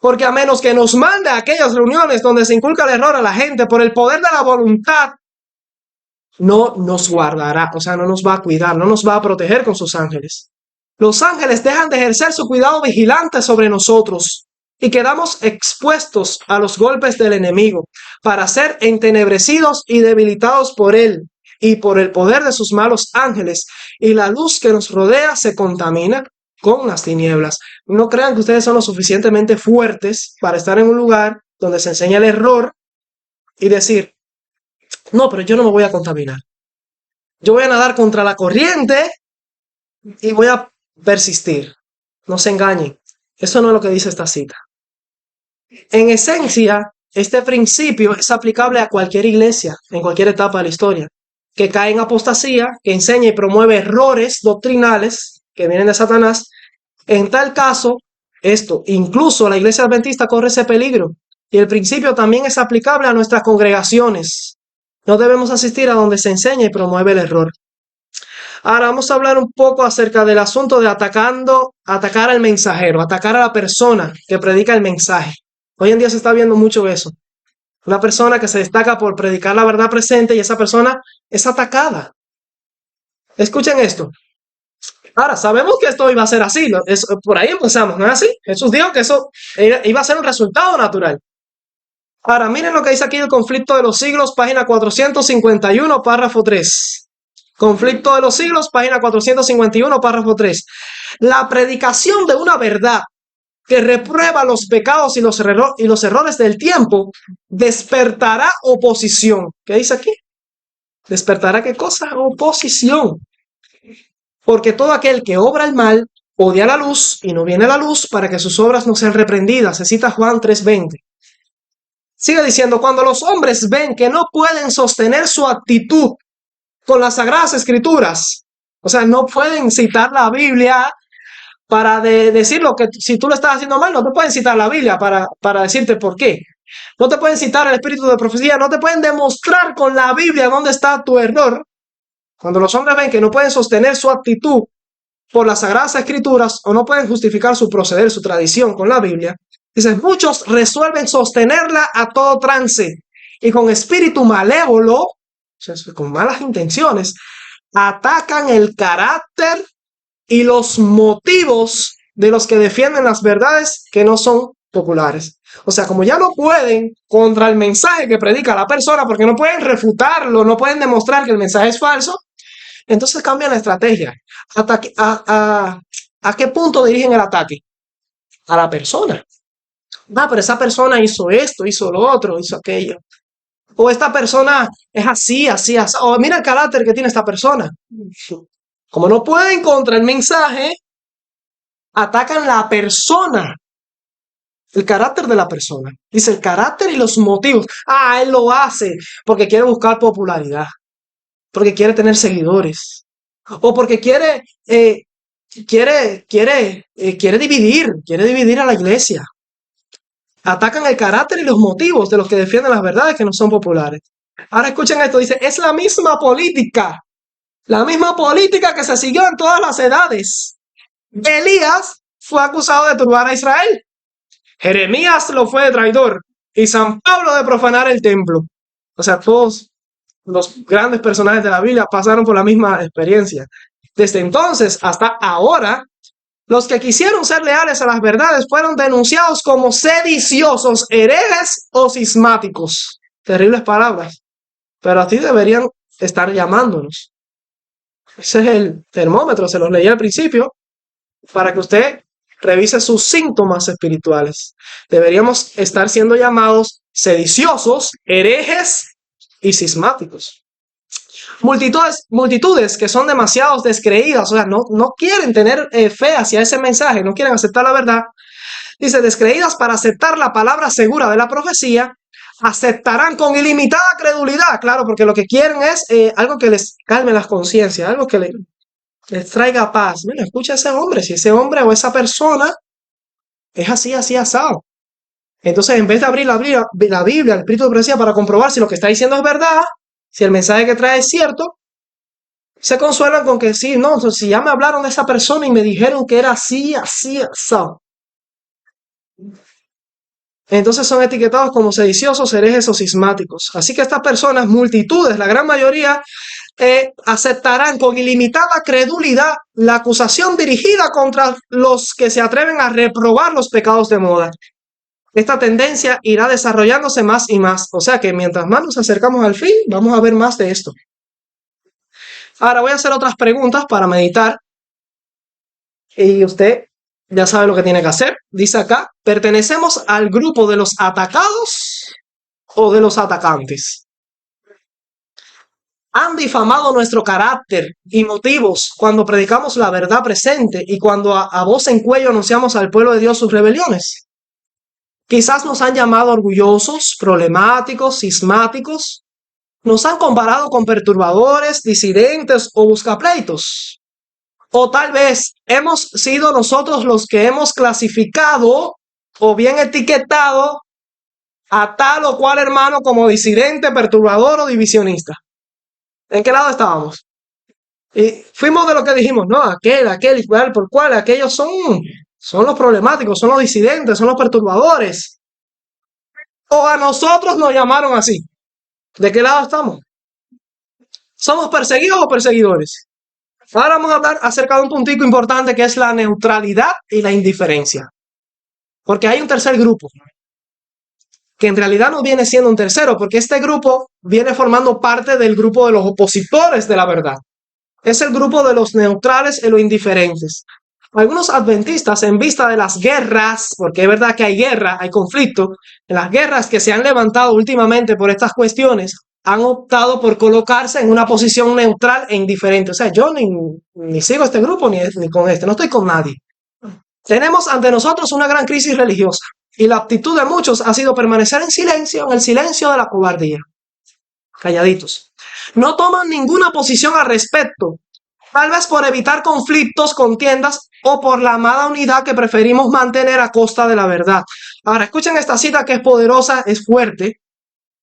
Porque a menos que nos mande a aquellas reuniones donde se inculca el error a la gente por el poder de la voluntad, no nos guardará, o sea, no nos va a cuidar, no nos va a proteger con sus ángeles. Los ángeles dejan de ejercer su cuidado vigilante sobre nosotros y quedamos expuestos a los golpes del enemigo para ser entenebrecidos y debilitados por él y por el poder de sus malos ángeles, y la luz que nos rodea se contamina con las tinieblas. No crean que ustedes son lo suficientemente fuertes para estar en un lugar donde se enseña el error y decir, no, pero yo no me voy a contaminar. Yo voy a nadar contra la corriente y voy a persistir. No se engañen. Eso no es lo que dice esta cita. En esencia, este principio es aplicable a cualquier iglesia, en cualquier etapa de la historia, que cae en apostasía, que enseña y promueve errores doctrinales que vienen de Satanás. En tal caso, incluso la iglesia adventista corre ese peligro. Y el principio también es aplicable a nuestras congregaciones. No debemos asistir a donde se enseña y promueve el error. Ahora vamos a hablar un poco acerca del asunto de atacar al mensajero, atacar a la persona que predica el mensaje. Hoy en día se está viendo mucho eso. Una persona que se destaca por predicar la verdad presente y esa persona es atacada. Escuchen esto. Ahora, sabemos que esto iba a ser así, ¿no? Por ahí empezamos, ¿no es así? Jesús dijo que eso iba a ser un resultado natural. Ahora, miren lo que dice aquí el conflicto de los siglos, página 451, párrafo 3. Conflicto de los siglos, página 451, párrafo 3. La predicación de una verdad que reprueba los pecados y los errores del tiempo despertará oposición. ¿Qué dice aquí? ¿Despertará qué cosa? Oposición. Porque todo aquel que obra el mal odia la luz y no viene a la luz para que sus obras no sean reprendidas. Se cita Juan 3:20. Sigue diciendo, cuando los hombres ven que no pueden sostener su actitud con las Sagradas Escrituras, o sea, no pueden citar la Biblia para decir lo que, si tú lo estás haciendo mal, no te pueden citar la Biblia para decirte por qué. No te pueden citar el espíritu de profecía, no te pueden demostrar con la Biblia dónde está tu error. Cuando los hombres ven que no pueden sostener su actitud por las Sagradas Escrituras o no pueden justificar su proceder, su tradición con la Biblia, dicen, muchos resuelven sostenerla a todo trance y con espíritu malévolo, o sea, con malas intenciones, atacan el carácter y los motivos de los que defienden las verdades que no son populares. O sea, como ya no pueden contra el mensaje que predica la persona, porque no pueden refutarlo, no pueden demostrar que el mensaje es falso, entonces cambian la estrategia. ¿A qué punto dirigen el ataque? A la persona. Pero esa persona hizo esto, hizo lo otro, hizo aquello. O esta persona es así, así, así. O mira el carácter que tiene esta persona. Como no pueden contra el mensaje, atacan la persona. El carácter de la persona. Dice el carácter y los motivos. Él lo hace porque quiere buscar popularidad. Porque quiere tener seguidores. O porque quiere dividir a la iglesia. Atacan el carácter y los motivos de los que defienden las verdades que no son populares. Ahora escuchen esto, dice, es la misma política que se siguió en todas las edades. Elías fue acusado de turbar a Israel. Jeremías lo fue de traidor y San Pablo de profanar el templo. O sea, todos los grandes personajes de la Biblia pasaron por la misma experiencia. Desde entonces hasta ahora, los que quisieron ser leales a las verdades fueron denunciados como sediciosos, herejes o cismáticos. Terribles palabras. Pero así deberían estar llamándonos. Ese es el termómetro, se los leí al principio, para que usted revise sus síntomas espirituales. Deberíamos estar siendo llamados sediciosos, herejes y cismáticos. Multitudes que son demasiado descreídas, o sea, no quieren tener fe hacia ese mensaje, no quieren aceptar la verdad. Dice, descreídas para aceptar la palabra segura de la profecía, aceptarán con ilimitada credulidad, claro, porque lo que quieren es algo que les calme las conciencias, algo que les traiga paz. Mira, escucha a ese hombre, si ese hombre o esa persona es así, así, asado. Entonces, en vez de abrir la Biblia, el espíritu de profecía para comprobar si lo que está diciendo es verdad, si el mensaje que trae es cierto, Se consuelan con que sí, no, entonces si ya me hablaron de esa persona y me dijeron que era así, así, así. Entonces son etiquetados como sediciosos, herejes o cismáticos. Así que estas personas, multitudes, la gran mayoría, aceptarán con ilimitada credulidad la acusación dirigida contra los que se atreven a reprobar los pecados de moda. Esta tendencia irá desarrollándose más y más. O sea que mientras más nos acercamos al fin, vamos a ver más de esto. Ahora voy a hacer otras preguntas para meditar. Y usted ya sabe lo que tiene que hacer. Dice acá, ¿pertenecemos al grupo de los atacados o de los atacantes? Han difamado nuestro carácter y motivos cuando predicamos la verdad presente y cuando a voz en cuello anunciamos al pueblo de Dios sus rebeliones. Quizás nos han llamado orgullosos, problemáticos, cismáticos. Nos han comparado con perturbadores, disidentes o buscapleitos. O tal vez hemos sido nosotros los que hemos clasificado o bien etiquetado a tal o cual hermano como disidente, perturbador o divisionista. ¿En qué lado estábamos? Y fuimos de lo que dijimos, no, aquel y cual por cual, aquellos son los problemáticos, son los disidentes, son los perturbadores. O a nosotros nos llamaron así. ¿De qué lado estamos? ¿Somos perseguidos o perseguidores? Ahora vamos a hablar acerca de un puntico importante que es la neutralidad y la indiferencia. Porque hay un tercer grupo, que en realidad no viene siendo un tercero, porque este grupo viene formando parte del grupo de los opositores de la verdad. Es el grupo de los neutrales y los indiferentes. Algunos adventistas, en vista de las guerras, porque es verdad que hay guerra, hay conflicto, en las guerras que se han levantado últimamente por estas cuestiones, han optado por colocarse en una posición neutral e indiferente. O sea, yo ni sigo este grupo ni con este, no estoy con nadie. Tenemos ante nosotros una gran crisis religiosa y la actitud de muchos ha sido permanecer en silencio, en el silencio de la cobardía. Calladitos. No toman ninguna posición al respecto, tal vez por evitar conflictos, contiendas o por la amada unidad que preferimos mantener a costa de la verdad. Ahora, escuchen esta cita que es poderosa, es fuerte.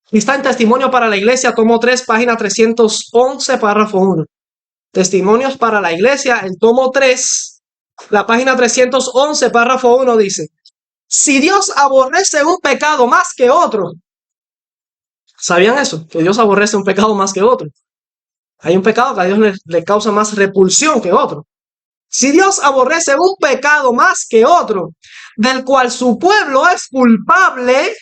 Y está en Testimonio para la Iglesia, tomo 3, página 311, párrafo 1. Testimonios para la Iglesia, el tomo 3, la página 311, párrafo 1 dice, si Dios aborrece un pecado más que otro, ¿sabían eso? Que Dios aborrece un pecado más que otro. Hay un pecado que a Dios le causa más repulsión que otro. Si Dios aborrece un pecado más que otro, del cual su pueblo es culpable,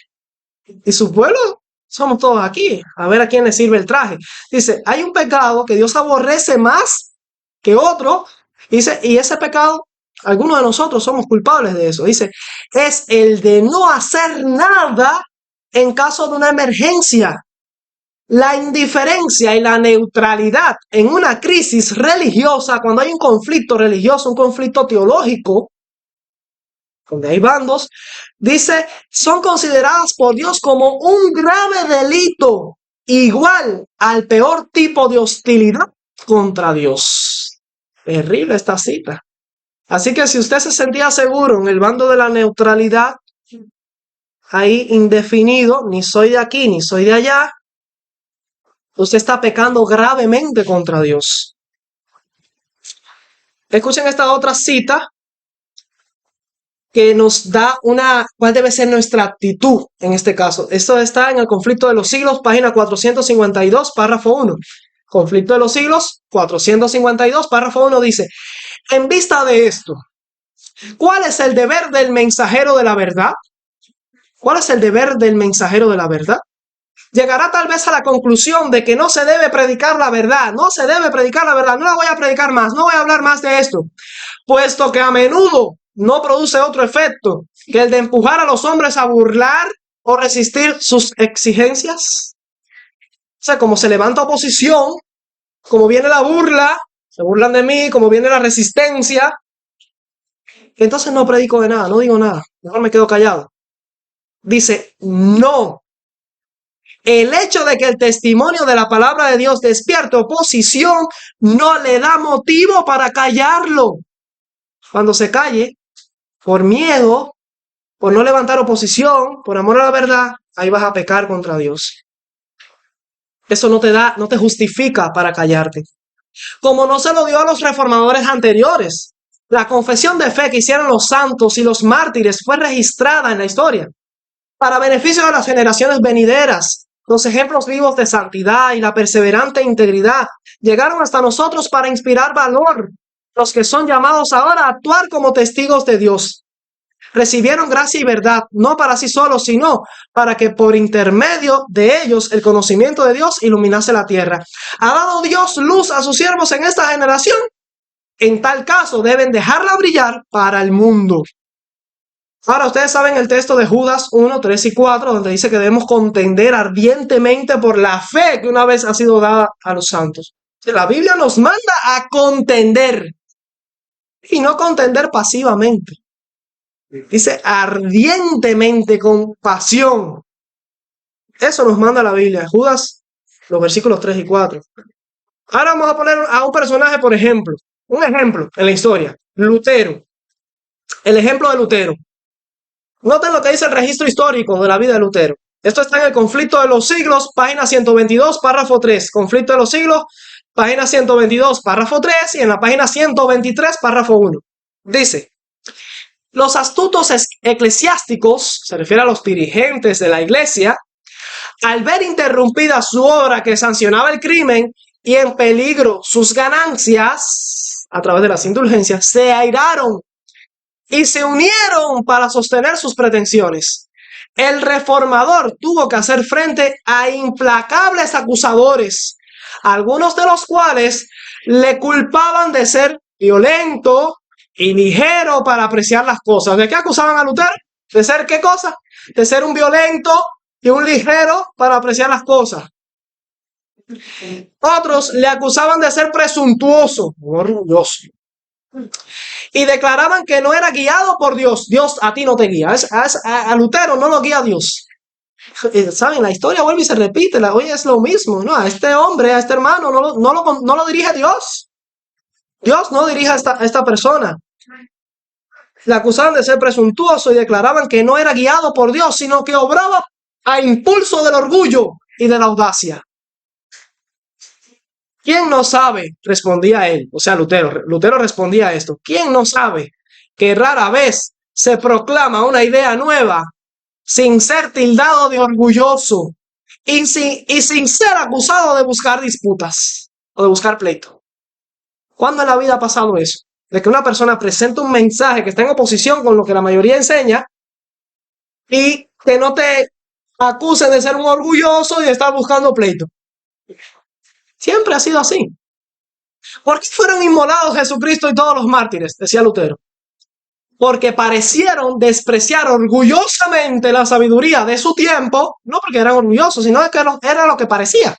y su pueblo somos todos aquí, a ver a quién le sirve el traje. Dice, hay un pecado que Dios aborrece más que otro, dice, y ese pecado, algunos de nosotros somos culpables de eso. Dice, es el de no hacer nada en caso de una emergencia. La indiferencia y la neutralidad en una crisis religiosa, cuando hay un conflicto religioso, un conflicto teológico, donde hay bandos, dice, son consideradas por Dios como un grave delito, igual al peor tipo de hostilidad contra Dios. Terrible esta cita. Así que si usted se sentía seguro en el bando de la neutralidad, ahí indefinido, ni soy de aquí ni soy de allá, usted está pecando gravemente contra Dios. Escuchen esta otra cita que nos da cuál debe ser nuestra actitud en este caso. Esto está en el Conflicto de los Siglos, página 452, párrafo 1. Conflicto de los Siglos, 452, párrafo 1 dice, en vista de esto, ¿cuál es el deber del mensajero de la verdad? ¿Cuál es el deber del mensajero de la verdad? Llegará tal vez a la conclusión de que no se debe predicar la verdad, no se debe predicar la verdad, no la voy a predicar más, no voy a hablar más de esto, puesto que a menudo no produce otro efecto que el de empujar a los hombres a burlar o resistir sus exigencias. O sea, como se levanta oposición, como viene la burla, se burlan de mí, como viene la resistencia, entonces no predico de nada, no digo nada, mejor me quedo callado. Dice, no. El hecho de que el testimonio de la palabra de Dios despierte oposición no le da motivo para callarlo. Cuando se calle, por miedo, por no levantar oposición, por amor a la verdad, ahí vas a pecar contra Dios. Eso no te justifica para callarte. como no se lo dio a los reformadores anteriores. La confesión de fe que hicieron los santos y los mártires fue registrada en la historia para beneficio de las generaciones venideras. Los ejemplos vivos de santidad y la perseverante integridad llegaron hasta nosotros para inspirar valor. Los que son llamados ahora a actuar como testigos de Dios recibieron gracia y verdad, no para sí solos, sino para que por intermedio de ellos el conocimiento de Dios iluminase la tierra. ¿Ha dado Dios luz a sus siervos en esta generación? En tal caso deben dejarla brillar para el mundo. Ahora, ustedes saben el texto de Judas 1, 3 y 4, donde dice que debemos contender ardientemente por la fe que una vez ha sido dada a los santos. La Biblia nos manda a contender y no contender pasivamente. Dice ardientemente, con pasión. Eso nos manda la Biblia. Judas, los versículos 3 y 4. Ahora vamos a poner a un personaje, por ejemplo. Un ejemplo en la historia. Lutero. El ejemplo de Lutero. Noten lo que dice el registro histórico de la vida de Lutero. Esto está en el Conflicto de los Siglos, página 122, párrafo 3. Conflicto de los Siglos, página 122, párrafo 3. Y en la página 123, párrafo 1. Dice: los astutos eclesiásticos, se refiere a los dirigentes de la iglesia, al ver interrumpida su obra que sancionaba el crimen y en peligro sus ganancias a través de las indulgencias, se airaron y se unieron para sostener sus pretensiones. El reformador tuvo que hacer frente a implacables acusadores, algunos de los cuales le culpaban de ser violento y ligero para apreciar las cosas. ¿De qué acusaban a Lutero? ¿De ser qué cosa? De ser un violento y un ligero para apreciar las cosas. Otros le acusaban de ser presuntuoso, orgulloso. Y declaraban que no era guiado por Dios. Dios a ti no te guía. A Lutero no lo guía Dios. ¿Saben? La historia vuelve y se repite. Hoy es lo mismo, ¿no? A este hombre, a este hermano, no lo dirige Dios. Dios no dirige a esta persona. Le acusaban de ser presuntuoso y declaraban que no era guiado por Dios, sino que obraba a impulso del orgullo y de la audacia. ¿Quién no sabe? Respondía él, o sea, Lutero. Lutero respondía a esto. ¿Quién no sabe que rara vez se proclama una idea nueva sin ser tildado de orgulloso y sin ser acusado de buscar disputas o de buscar pleito? ¿Cuándo en la vida ha pasado eso? De que una persona presenta un mensaje que está en oposición con lo que la mayoría enseña y que no te acusen de ser un orgulloso y de estar buscando pleito. Siempre ha sido así. ¿Por qué fueron inmolados Jesucristo y todos los mártires? Decía Lutero. Porque parecieron despreciar orgullosamente la sabiduría de su tiempo, no porque eran orgullosos, sino que era lo que parecía.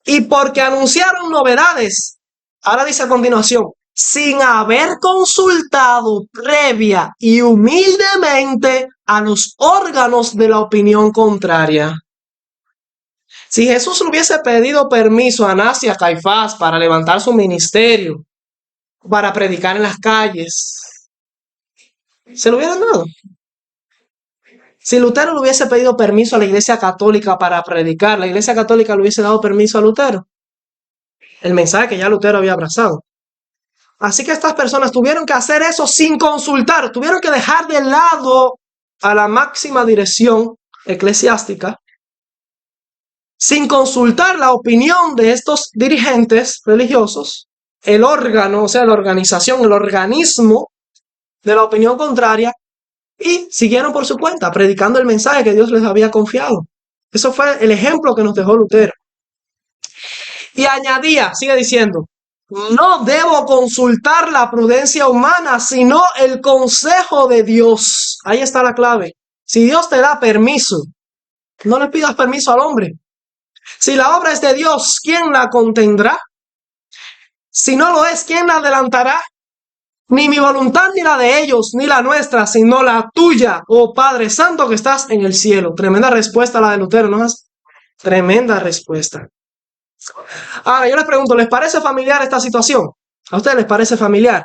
Y porque anunciaron novedades. Ahora dice a continuación, sin haber consultado previa y humildemente a los órganos de la opinión contraria. Si Jesús le hubiese pedido permiso a Anás y a Caifás para levantar su ministerio, para predicar en las calles, se lo hubieran dado. Si Lutero le hubiese pedido permiso a la Iglesia Católica para predicar, la Iglesia Católica le hubiese dado permiso a Lutero. El mensaje que ya Lutero había abrazado. Así que estas personas tuvieron que hacer eso sin consultar, tuvieron que dejar de lado a la máxima dirección eclesiástica, sin consultar la opinión de estos dirigentes religiosos, el órgano, o sea, la organización, el organismo de la opinión contraria, y siguieron por su cuenta, predicando el mensaje que Dios les había confiado. Eso fue el ejemplo que nos dejó Lutero. Y añadía, sigue diciendo, no debo consultar la prudencia humana, sino el consejo de Dios. Ahí está la clave. Si Dios te da permiso, no le pidas permiso al hombre. Si la obra es de Dios, ¿quién la contendrá? Si no lo es, ¿quién la adelantará? Ni mi voluntad ni la de ellos, ni la nuestra, sino la tuya, oh Padre Santo que estás en el cielo. Tremenda respuesta la de Lutero, ¿no es? Tremenda respuesta. Ahora, yo les pregunto, ¿les parece familiar esta situación? ¿A ustedes les parece familiar?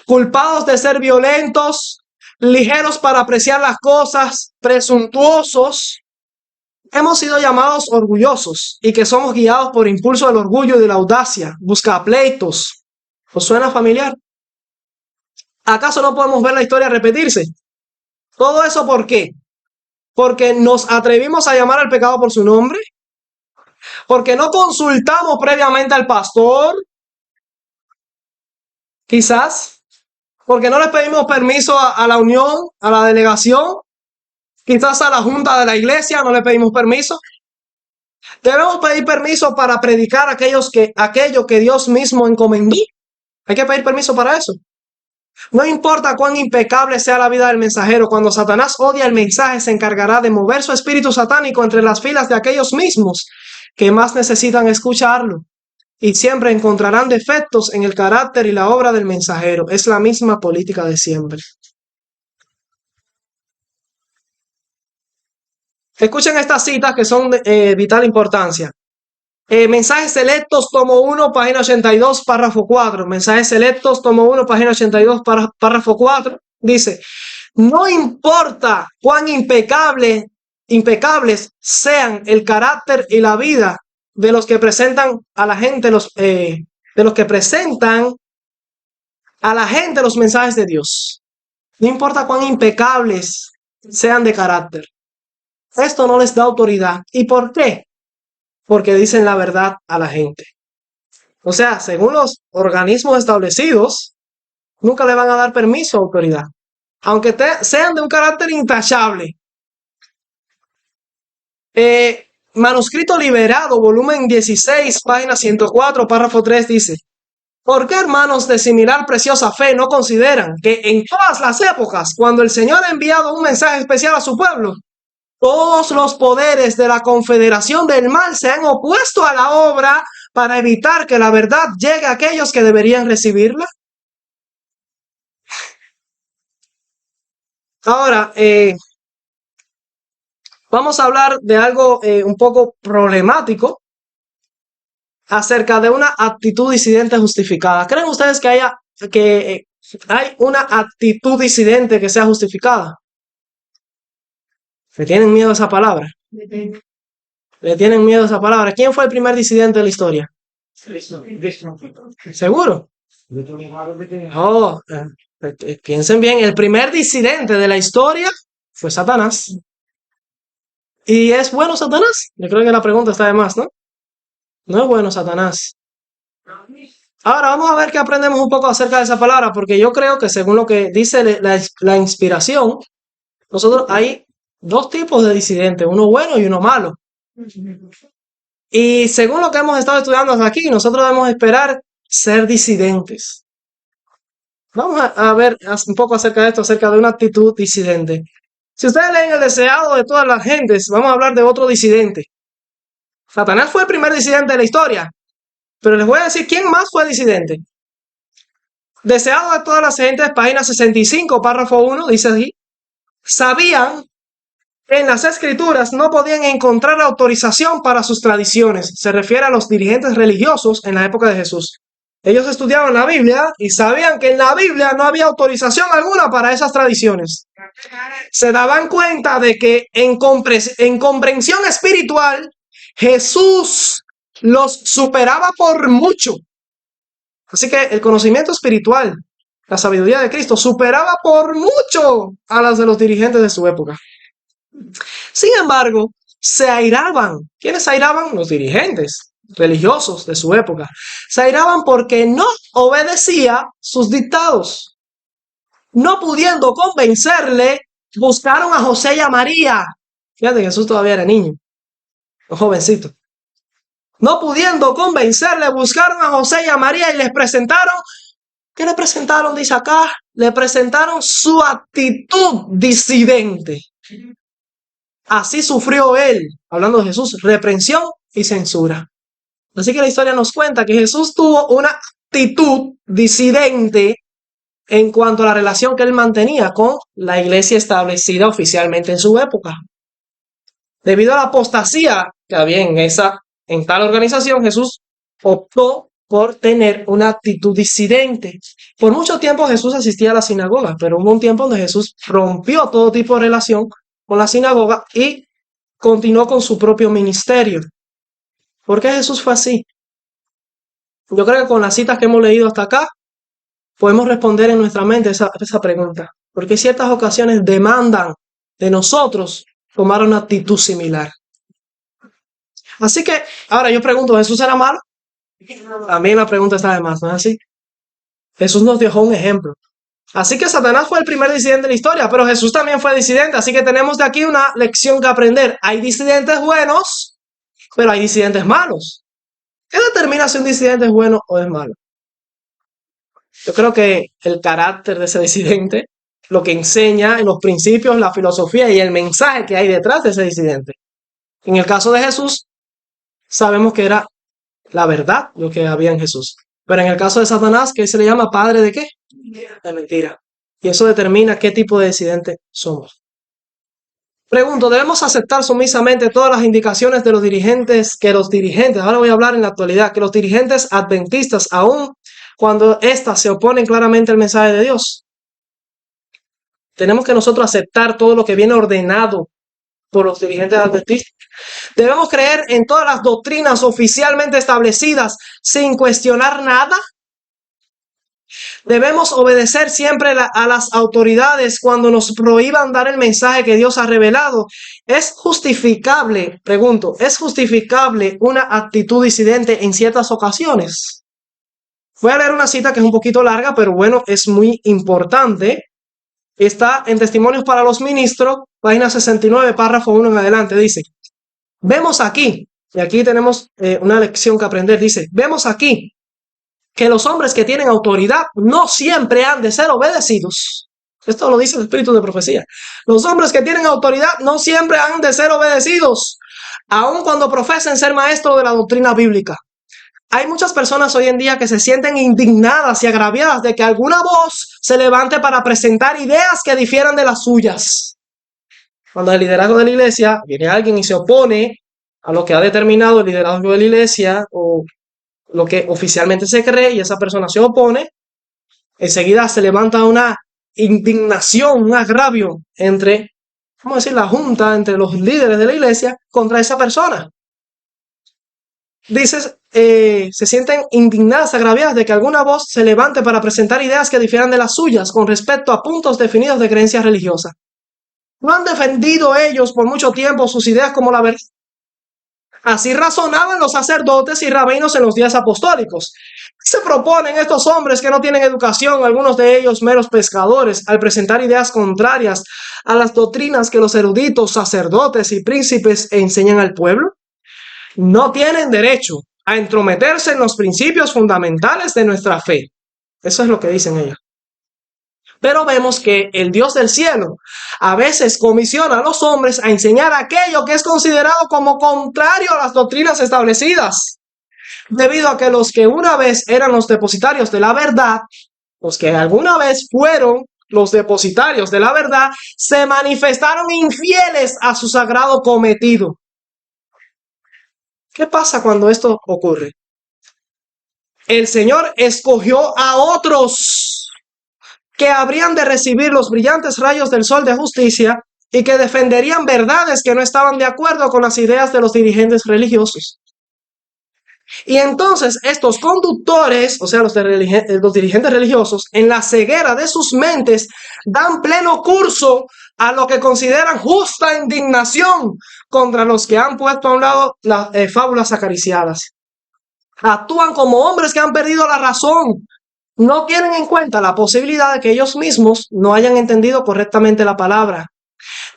Culpados de ser violentos, ligeros para apreciar las cosas, presuntuosos, hemos sido llamados orgullosos y que somos guiados por impulso del orgullo y de la audacia, buscapleitos. ¿Os suena familiar? ¿Acaso no podemos ver la historia repetirse? ¿Todo eso por qué? Porque nos atrevimos a llamar al pecado por su nombre, porque no consultamos previamente al pastor, quizás, porque no le pedimos permiso a la unión, a la delegación, quizás a la junta de la iglesia no le pedimos permiso. Debemos pedir permiso para predicar aquello que Dios mismo encomendó. Hay que pedir permiso para eso. No importa cuán impecable sea la vida del mensajero, cuando Satanás odia el mensaje, se encargará de mover su espíritu satánico entre las filas de aquellos mismos que más necesitan escucharlo. Y siempre encontrarán defectos en el carácter y la obra del mensajero. Es la misma política de siempre. Escuchen estas citas que son de vital importancia. Mensajes selectos, tomo 1, página 82, párrafo 4. Mensajes selectos, tomo 1, página 82, párrafo 4. Dice, no importa cuán impecables sean el carácter y la vida de los que presentan a la gente los mensajes de Dios. No importa cuán impecables sean de carácter. Esto no les da autoridad. ¿Y por qué? Porque dicen la verdad a la gente. O sea, según los organismos establecidos, nunca le van a dar permiso a autoridad, aunque sean de un carácter intachable. Manuscrito liberado, volumen 16, página 104, párrafo 3 dice, ¿por qué, hermanos de similar preciosa fe, no consideran que en todas las épocas, cuando el Señor ha enviado un mensaje especial a su pueblo, todos los poderes de la confederación del mal se han opuesto a la obra para evitar que la verdad llegue a aquellos que deberían recibirla? Ahora, vamos a hablar de algo un poco problemático acerca de una actitud disidente justificada. ¿Creen ustedes que hay una actitud disidente que sea justificada? ¿Le tienen miedo a esa palabra? ¿Le tienen miedo a esa palabra? ¿Quién fue el primer disidente de la historia? ¿Seguro? Oh, piensen bien, el primer disidente de la historia fue Satanás. ¿Y es bueno Satanás? Yo creo que la pregunta está de más, ¿no? No es bueno Satanás. Ahora vamos a ver qué aprendemos un poco acerca de esa palabra, porque yo creo que según lo que dice la inspiración, nosotros hay dos tipos de disidentes, uno bueno y uno malo. Y según lo que hemos estado estudiando hasta aquí, nosotros debemos esperar ser disidentes. Vamos a ver un poco acerca de esto, acerca de una actitud disidente. Si ustedes leen el deseado de todas las gentes, vamos a hablar de otro disidente. Satanás fue el primer disidente de la historia, pero les voy a decir quién más fue disidente. Deseado de todas las gentes, página 65, párrafo 1, dice así, sabían que en las escrituras no podían encontrar autorización para sus tradiciones. Se refiere a los dirigentes religiosos en la época de Jesús. Ellos estudiaban la Biblia y sabían que en la Biblia no había autorización alguna para esas tradiciones. Se daban cuenta de que en comprensión espiritual, Jesús los superaba por mucho. Así que el conocimiento espiritual, la sabiduría de Cristo, superaba por mucho a las de los dirigentes de su época. Sin embargo, se airaban. ¿Quiénes se airaban? Los dirigentes religiosos de su época. Se airaban porque no obedecía sus dictados. No pudiendo convencerle, buscaron a José y a María. Fíjate, Jesús todavía era niño, un jovencito. No pudiendo convencerle, buscaron a José y a María y les presentaron. ¿Qué le presentaron? Dice acá. Le presentaron su actitud disidente. Así sufrió él, hablando de Jesús, reprensión y censura. Así que la historia nos cuenta que Jesús tuvo una actitud disidente en cuanto a la relación que él mantenía con la iglesia establecida oficialmente en su época. Debido a la apostasía que había en tal organización, Jesús optó por tener una actitud disidente. Por mucho tiempo Jesús asistía a la sinagoga, pero hubo un tiempo donde Jesús rompió todo tipo de relación con la sinagoga y continuó con su propio ministerio. ¿Por qué Jesús fue así? Yo creo que con las citas que hemos leído hasta acá, podemos responder en nuestra mente esa pregunta. Porque ciertas ocasiones demandan de nosotros tomar una actitud similar. Así que, ahora yo pregunto, ¿Jesús era malo? También la pregunta está de más, ¿no es así? Jesús nos dejó un ejemplo. Así que Satanás fue el primer disidente de la historia, pero Jesús también fue disidente. Así que tenemos de aquí una lección que aprender. Hay disidentes buenos, pero hay disidentes malos. ¿Qué determina si un disidente es bueno o es malo? Yo creo que el carácter de ese disidente, lo que enseña en los principios, la filosofía y el mensaje que hay detrás de ese disidente. En el caso de Jesús, sabemos que era la verdad lo que había en Jesús. Pero en el caso de Satanás, ¿qué se le llama? ¿Padre de qué? De mentira. Y eso determina qué tipo de disidente somos. Pregunto, ¿debemos aceptar sumisamente todas las indicaciones de los dirigentes, ahora voy a hablar en la actualidad, que los dirigentes adventistas, aun cuando éstas se oponen claramente al mensaje de Dios? Tenemos que nosotros aceptar todo lo que viene ordenado por los dirigentes adventistas. Debemos creer en todas las doctrinas oficialmente establecidas sin cuestionar nada. Debemos obedecer siempre a las autoridades cuando nos prohíban dar el mensaje que Dios ha revelado. ¿Es justificable, pregunto, es justificable una actitud disidente en ciertas ocasiones? Voy a leer una cita que es un poquito larga, pero bueno, es muy importante. Está en Testimonios para los Ministros, página 69, párrafo 1 en adelante. Dice, vemos aquí, y aquí tenemos una lección que aprender, dice, vemos aquí que los hombres que tienen autoridad no siempre han de ser obedecidos. Esto lo dice el Espíritu de Profecía. Los hombres que tienen autoridad no siempre han de ser obedecidos, aun cuando profesen ser maestros de la doctrina bíblica. Hay muchas personas hoy en día que se sienten indignadas y agraviadas de que alguna voz se levante para presentar ideas que difieran de las suyas. Cuando el liderazgo de la iglesia viene alguien y se opone a lo que ha determinado el liderazgo de la iglesia o lo que oficialmente se cree y esa persona se opone, enseguida se levanta una indignación, un agravio entre, vamos a decir, la junta, entre los líderes de la iglesia contra esa persona. Dices, se sienten indignadas, agraviadas de que alguna voz se levante para presentar ideas que difieran de las suyas con respecto a puntos definidos de creencia religiosa. ¿No han defendido ellos por mucho tiempo sus ideas como la verdad? Así razonaban los sacerdotes y rabinos en los días apostólicos. ¿Qué se proponen estos hombres que no tienen educación, algunos de ellos meros pescadores, al presentar ideas contrarias a las doctrinas que los eruditos, sacerdotes y príncipes enseñan al pueblo? No tienen derecho a entrometerse en los principios fundamentales de nuestra fe. Eso es lo que dicen ellos. Pero vemos que el Dios del cielo a veces comisiona a los hombres a enseñar aquello que es considerado como contrario a las doctrinas establecidas. Debido a que los que una vez eran los depositarios de la verdad, los que alguna vez fueron los depositarios de la verdad, se manifestaron infieles a su sagrado cometido. ¿Qué pasa cuando esto ocurre? El Señor escogió a otros que habrían de recibir los brillantes rayos del sol de justicia y que defenderían verdades que no estaban de acuerdo con las ideas de los dirigentes religiosos. Y entonces estos conductores, o sea, los dirigentes religiosos, en la ceguera de sus mentes, dan pleno curso a lo que consideran justa indignación contra los que han puesto a un lado las fábulas acariciadas. Actúan como hombres que han perdido la razón. No tienen en cuenta la posibilidad de que ellos mismos no hayan entendido correctamente la palabra.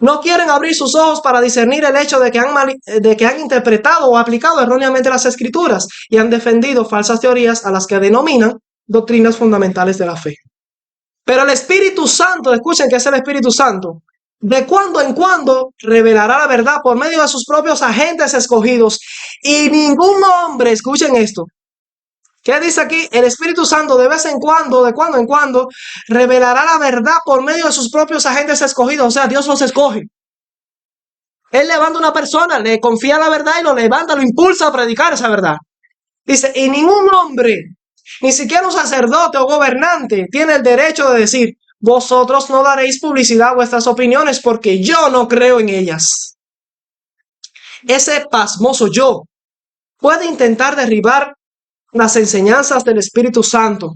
No quieren abrir sus ojos para discernir el hecho de que han interpretado o aplicado erróneamente las escrituras y han defendido falsas teorías a las que denominan doctrinas fundamentales de la fe. Pero el Espíritu Santo, escuchen que es el Espíritu Santo, de cuando en cuando revelará la verdad por medio de sus propios agentes escogidos y ningún hombre, escuchen esto, ¿qué dice aquí? El Espíritu Santo de vez en cuando, de cuando en cuando, revelará la verdad por medio de sus propios agentes escogidos. O sea, Dios los escoge. Él levanta a una persona, le confía la verdad y lo levanta, lo impulsa a predicar esa verdad. Dice, y ningún hombre, ni siquiera un sacerdote o gobernante, tiene el derecho de decir, vosotros no daréis publicidad a vuestras opiniones porque yo no creo en ellas. ese pasmoso yo puede intentar derribar las enseñanzas del Espíritu Santo.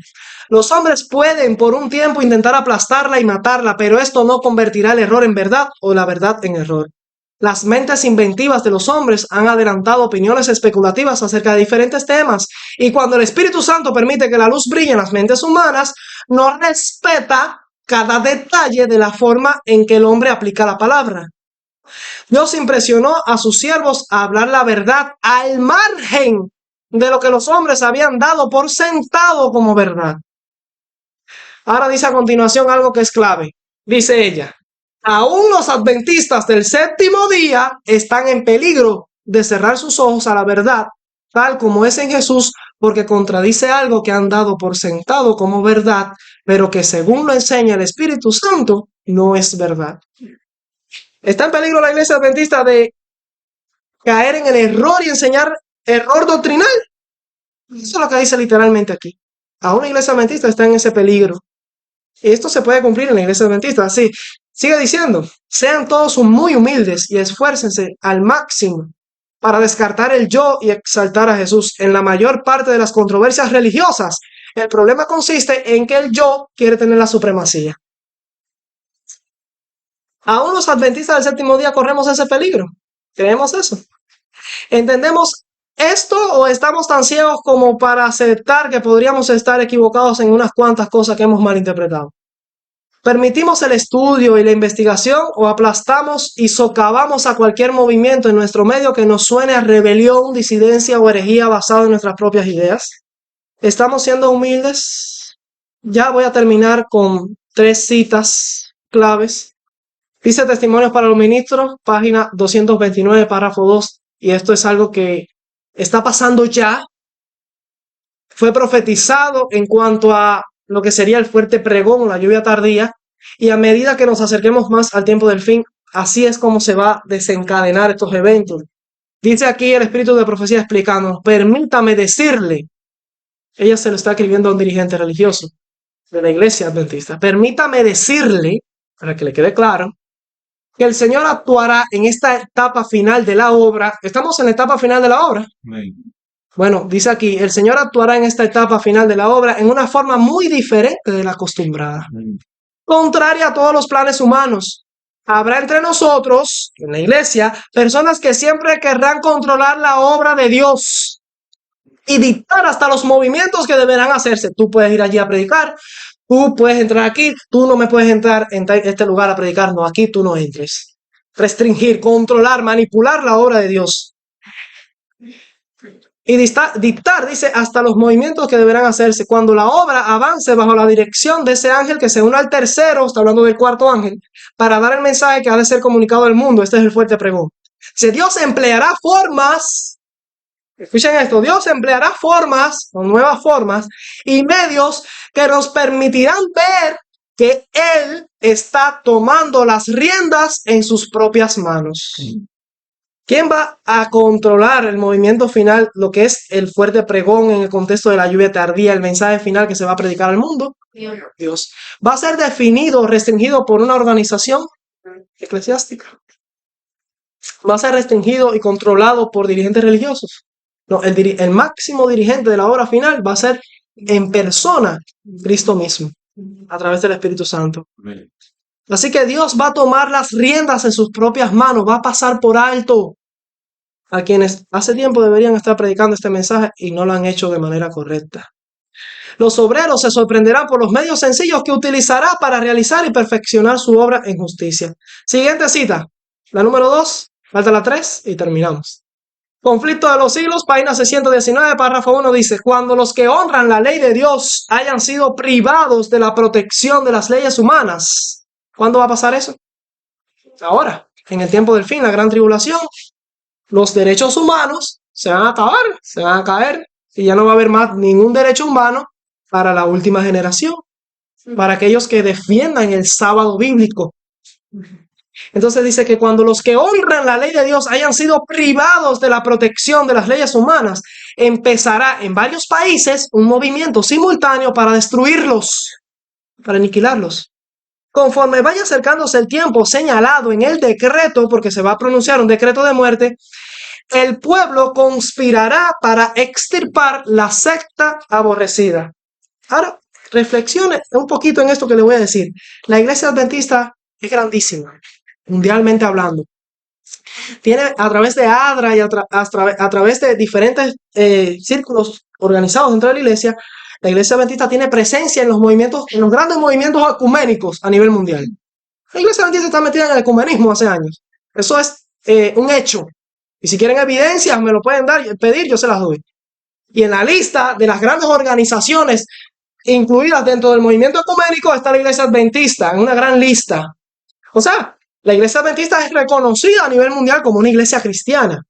Los hombres pueden por un tiempo intentar aplastarla y matarla, pero esto no convertirá el error en verdad o la verdad en error. Las mentes inventivas de los hombres han adelantado opiniones especulativas acerca de diferentes temas, y cuando el Espíritu Santo permite que la luz brille en las mentes humanas, no respeta cada detalle de la forma en que el hombre aplica la palabra. Dios impresionó a sus siervos a hablar la verdad al margen de lo que los hombres habían dado por sentado como verdad. Ahora dice a continuación algo que es clave. Dice ella: aún los adventistas del séptimo día están en peligro de cerrar sus ojos a la verdad, tal como es en Jesús, porque contradice algo que han dado por sentado como verdad, pero que según lo enseña el Espíritu Santo, no es verdad. ¿Está en peligro la iglesia adventista de caer en el error y enseñar error doctrinal? Eso es lo que dice literalmente aquí. Aún la iglesia adventista está en ese peligro. Y esto se puede cumplir en la iglesia adventista. Así, sigue diciendo: sean todos muy humildes y esfuércense al máximo para descartar el yo y exaltar a Jesús. En la mayor parte de las controversias religiosas, el problema consiste en que el yo quiere tener la supremacía. Aún los adventistas del séptimo día corremos ese peligro. ¿Creemos eso? ¿Entendemos esto o estamos tan ciegos como para aceptar que podríamos estar equivocados en unas cuantas cosas que hemos malinterpretado? ¿Permitimos el estudio y la investigación o aplastamos y socavamos a cualquier movimiento en nuestro medio que nos suene a rebelión, disidencia o herejía basado en nuestras propias ideas? ¿Estamos siendo humildes? Ya voy a terminar con 3 citas claves. Dice Testimonios para los Ministros, página 229, párrafo 2, y esto es algo que está pasando ya. Fue profetizado en cuanto a lo que sería el fuerte pregón o la lluvia tardía, y a medida que nos acerquemos más al tiempo del fin, así es como se va a desencadenar estos eventos. Dice aquí el espíritu de profecía explicando: permítame decirle, ella se lo está escribiendo a un dirigente religioso de la iglesia adventista, permítame decirle, para que le quede claro, que el Señor actuará en esta etapa final de la obra. ¿Estamos en la etapa final de la obra? Bueno, dice aquí: el Señor actuará en esta etapa final de la obra en una forma muy diferente de la acostumbrada, contraria a todos los planes humanos. Habrá entre nosotros, en la iglesia, personas que siempre querrán controlar la obra de Dios y dictar hasta los movimientos que deberán hacerse. Tú puedes ir allí a predicar, tú puedes entrar aquí, tú no me puedes entrar en este lugar a predicar, no, aquí tú no entres. Restringir, controlar, manipular la obra de Dios. Y dictar, dice, hasta los movimientos que deberán hacerse cuando la obra avance bajo la dirección de ese ángel que se une al tercero, está hablando del cuarto ángel, para dar el mensaje que ha de ser comunicado al mundo. Este es el fuerte pregón. Si Dios empleará formas, escuchen esto, Dios empleará formas o nuevas formas y medios que nos permitirán ver que Él está tomando las riendas en sus propias manos. ¿Quién va a controlar el movimiento final, lo que es el fuerte pregón en el contexto de la lluvia tardía, el mensaje final que se va a predicar al mundo? Dios. ¿Va a ser definido, restringido por una organización eclesiástica? ¿Va a ser restringido y controlado por dirigentes religiosos? No, el máximo dirigente de la obra final va a ser en persona Cristo mismo, a través del Espíritu Santo. Así que Dios va a tomar las riendas en sus propias manos, va a pasar por alto a quienes hace tiempo deberían estar predicando este mensaje y no lo han hecho de manera correcta. Los obreros se sorprenderán por los medios sencillos que utilizará para realizar y perfeccionar su obra en justicia. Siguiente cita, la número 2, falta la 3 y terminamos. Conflicto de los siglos, página 619, párrafo 1 dice: cuando los que honran la ley de Dios hayan sido privados de la protección de las leyes humanas. ¿Cuándo va a pasar eso? Ahora, en el tiempo del fin, la gran tribulación. Los derechos humanos se van a acabar, se van a caer, y ya no va a haber más ningún derecho humano para la última generación, para aquellos que defiendan el sábado bíblico. Entonces dice que cuando los que honran la ley de Dios hayan sido privados de la protección de las leyes humanas, empezará en varios países un movimiento simultáneo para destruirlos, para aniquilarlos. Conforme vaya acercándose el tiempo señalado en el decreto, porque se va a pronunciar un decreto de muerte, el pueblo conspirará para extirpar la secta aborrecida. Ahora, reflexione un poquito en esto que le voy a decir. La iglesia adventista es grandísima, mundialmente hablando. Tiene a través de ADRA y a través de diferentes círculos organizados dentro de la iglesia adventista tiene presencia en los movimientos, en los grandes movimientos ecuménicos a nivel mundial. La iglesia adventista está metida en el ecumenismo hace años. Eso es un hecho. Y si quieren evidencias, me lo pueden pedir, yo se las doy. Y en la lista de las grandes organizaciones incluidas dentro del movimiento ecuménico está la iglesia adventista, en una gran lista. O sea, la iglesia adventista es reconocida a nivel mundial como una iglesia cristiana.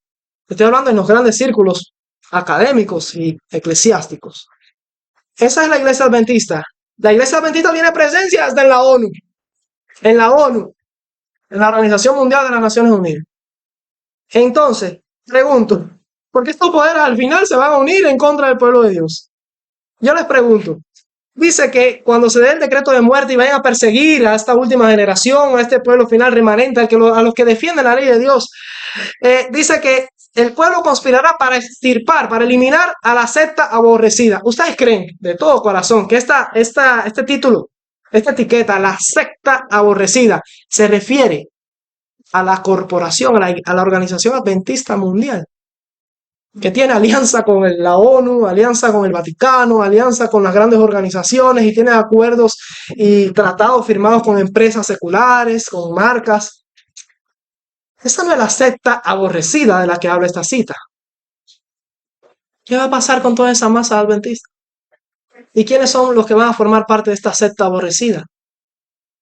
Estoy hablando en los grandes círculos académicos y eclesiásticos. Esa es la iglesia adventista. La iglesia adventista tiene presencia hasta en la ONU. En la ONU. En la Organización Mundial de las Naciones Unidas. Entonces, pregunto, ¿por qué estos poderes al final se van a unir en contra del pueblo de Dios? Yo les pregunto, dice que cuando se dé el decreto de muerte y vayan a perseguir a esta última generación, a este pueblo final remanente, a los que defienden la ley de Dios, dice que el pueblo conspirará para extirpar, para eliminar a la secta aborrecida. ¿Ustedes creen de todo corazón que este título, esta etiqueta, la secta aborrecida, se refiere a la corporación, a la Organización Adventista Mundial, que tiene alianza con la ONU, alianza con el Vaticano, alianza con las grandes organizaciones y tiene acuerdos y tratados firmados con empresas seculares, con marcas? Esa no es la secta aborrecida de la que habla esta cita. ¿Qué va a pasar con toda esa masa adventista? ¿Y quiénes son los que van a formar parte de esta secta aborrecida?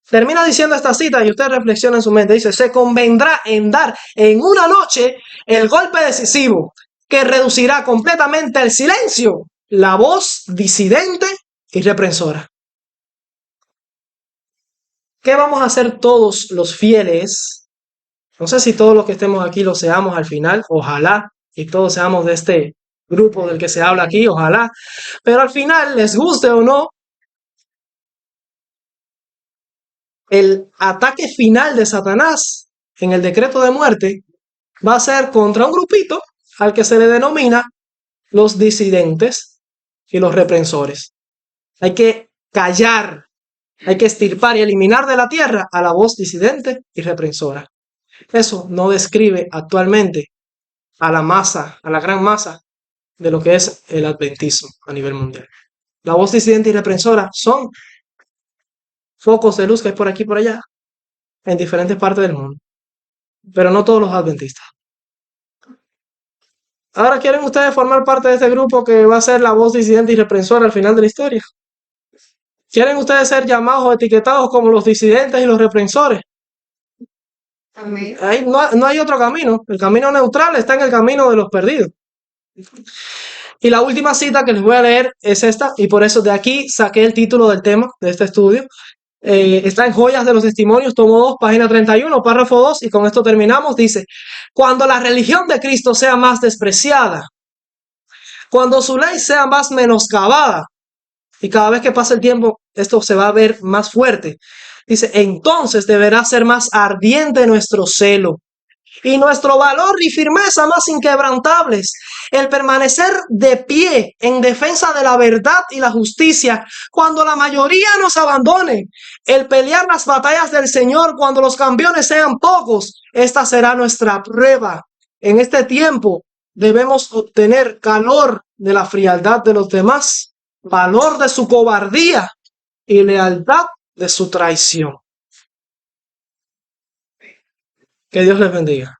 Termina diciendo esta cita y usted reflexiona en su mente. Dice, se convendrá en dar en una noche el golpe decisivo que reducirá completamente al silencio la voz disidente y reprensora. ¿Qué vamos a hacer todos los fieles? No sé si todos los que estemos aquí lo seamos al final, ojalá, y todos seamos de este grupo del que se habla aquí, ojalá, pero al final, les guste o no, el ataque final de Satanás en el decreto de muerte va a ser contra un grupito al que se le denomina los disidentes y los reprensores. Hay que callar, hay que extirpar y eliminar de la tierra a la voz disidente y reprensora. Eso no describe actualmente a la masa, a la gran masa de lo que es el adventismo a nivel mundial. La voz disidente y reprensora son focos de luz que hay por aquí y por allá, en diferentes partes del mundo, pero no todos los adventistas. Ahora, ¿quieren ustedes formar parte de este grupo que va a ser la voz disidente y reprensora al final de la historia? ¿Quieren ustedes ser llamados o etiquetados como los disidentes y los reprensores? Ahí no hay otro camino. El camino neutral está en el camino de los perdidos. Y la última cita que les voy a leer es esta, y por eso de aquí saqué el título del tema de este estudio. Está en Joyas de los Testimonios, tomo 2, página 31, párrafo 2, y con esto terminamos. Dice, cuando la religión de Cristo sea más despreciada, cuando su ley sea más menoscabada, y cada vez que pasa el tiempo esto se va a ver más fuerte, dice, entonces deberá ser más ardiente nuestro celo y nuestro valor y firmeza más inquebrantables, el permanecer de pie en defensa de la verdad y la justicia cuando la mayoría nos abandone, el pelear las batallas del Señor cuando los campeones sean pocos. Esta será nuestra prueba. En este tiempo debemos obtener calor de la frialdad de los demás, valor de su cobardía y lealtad de su traición. Que Dios les bendiga.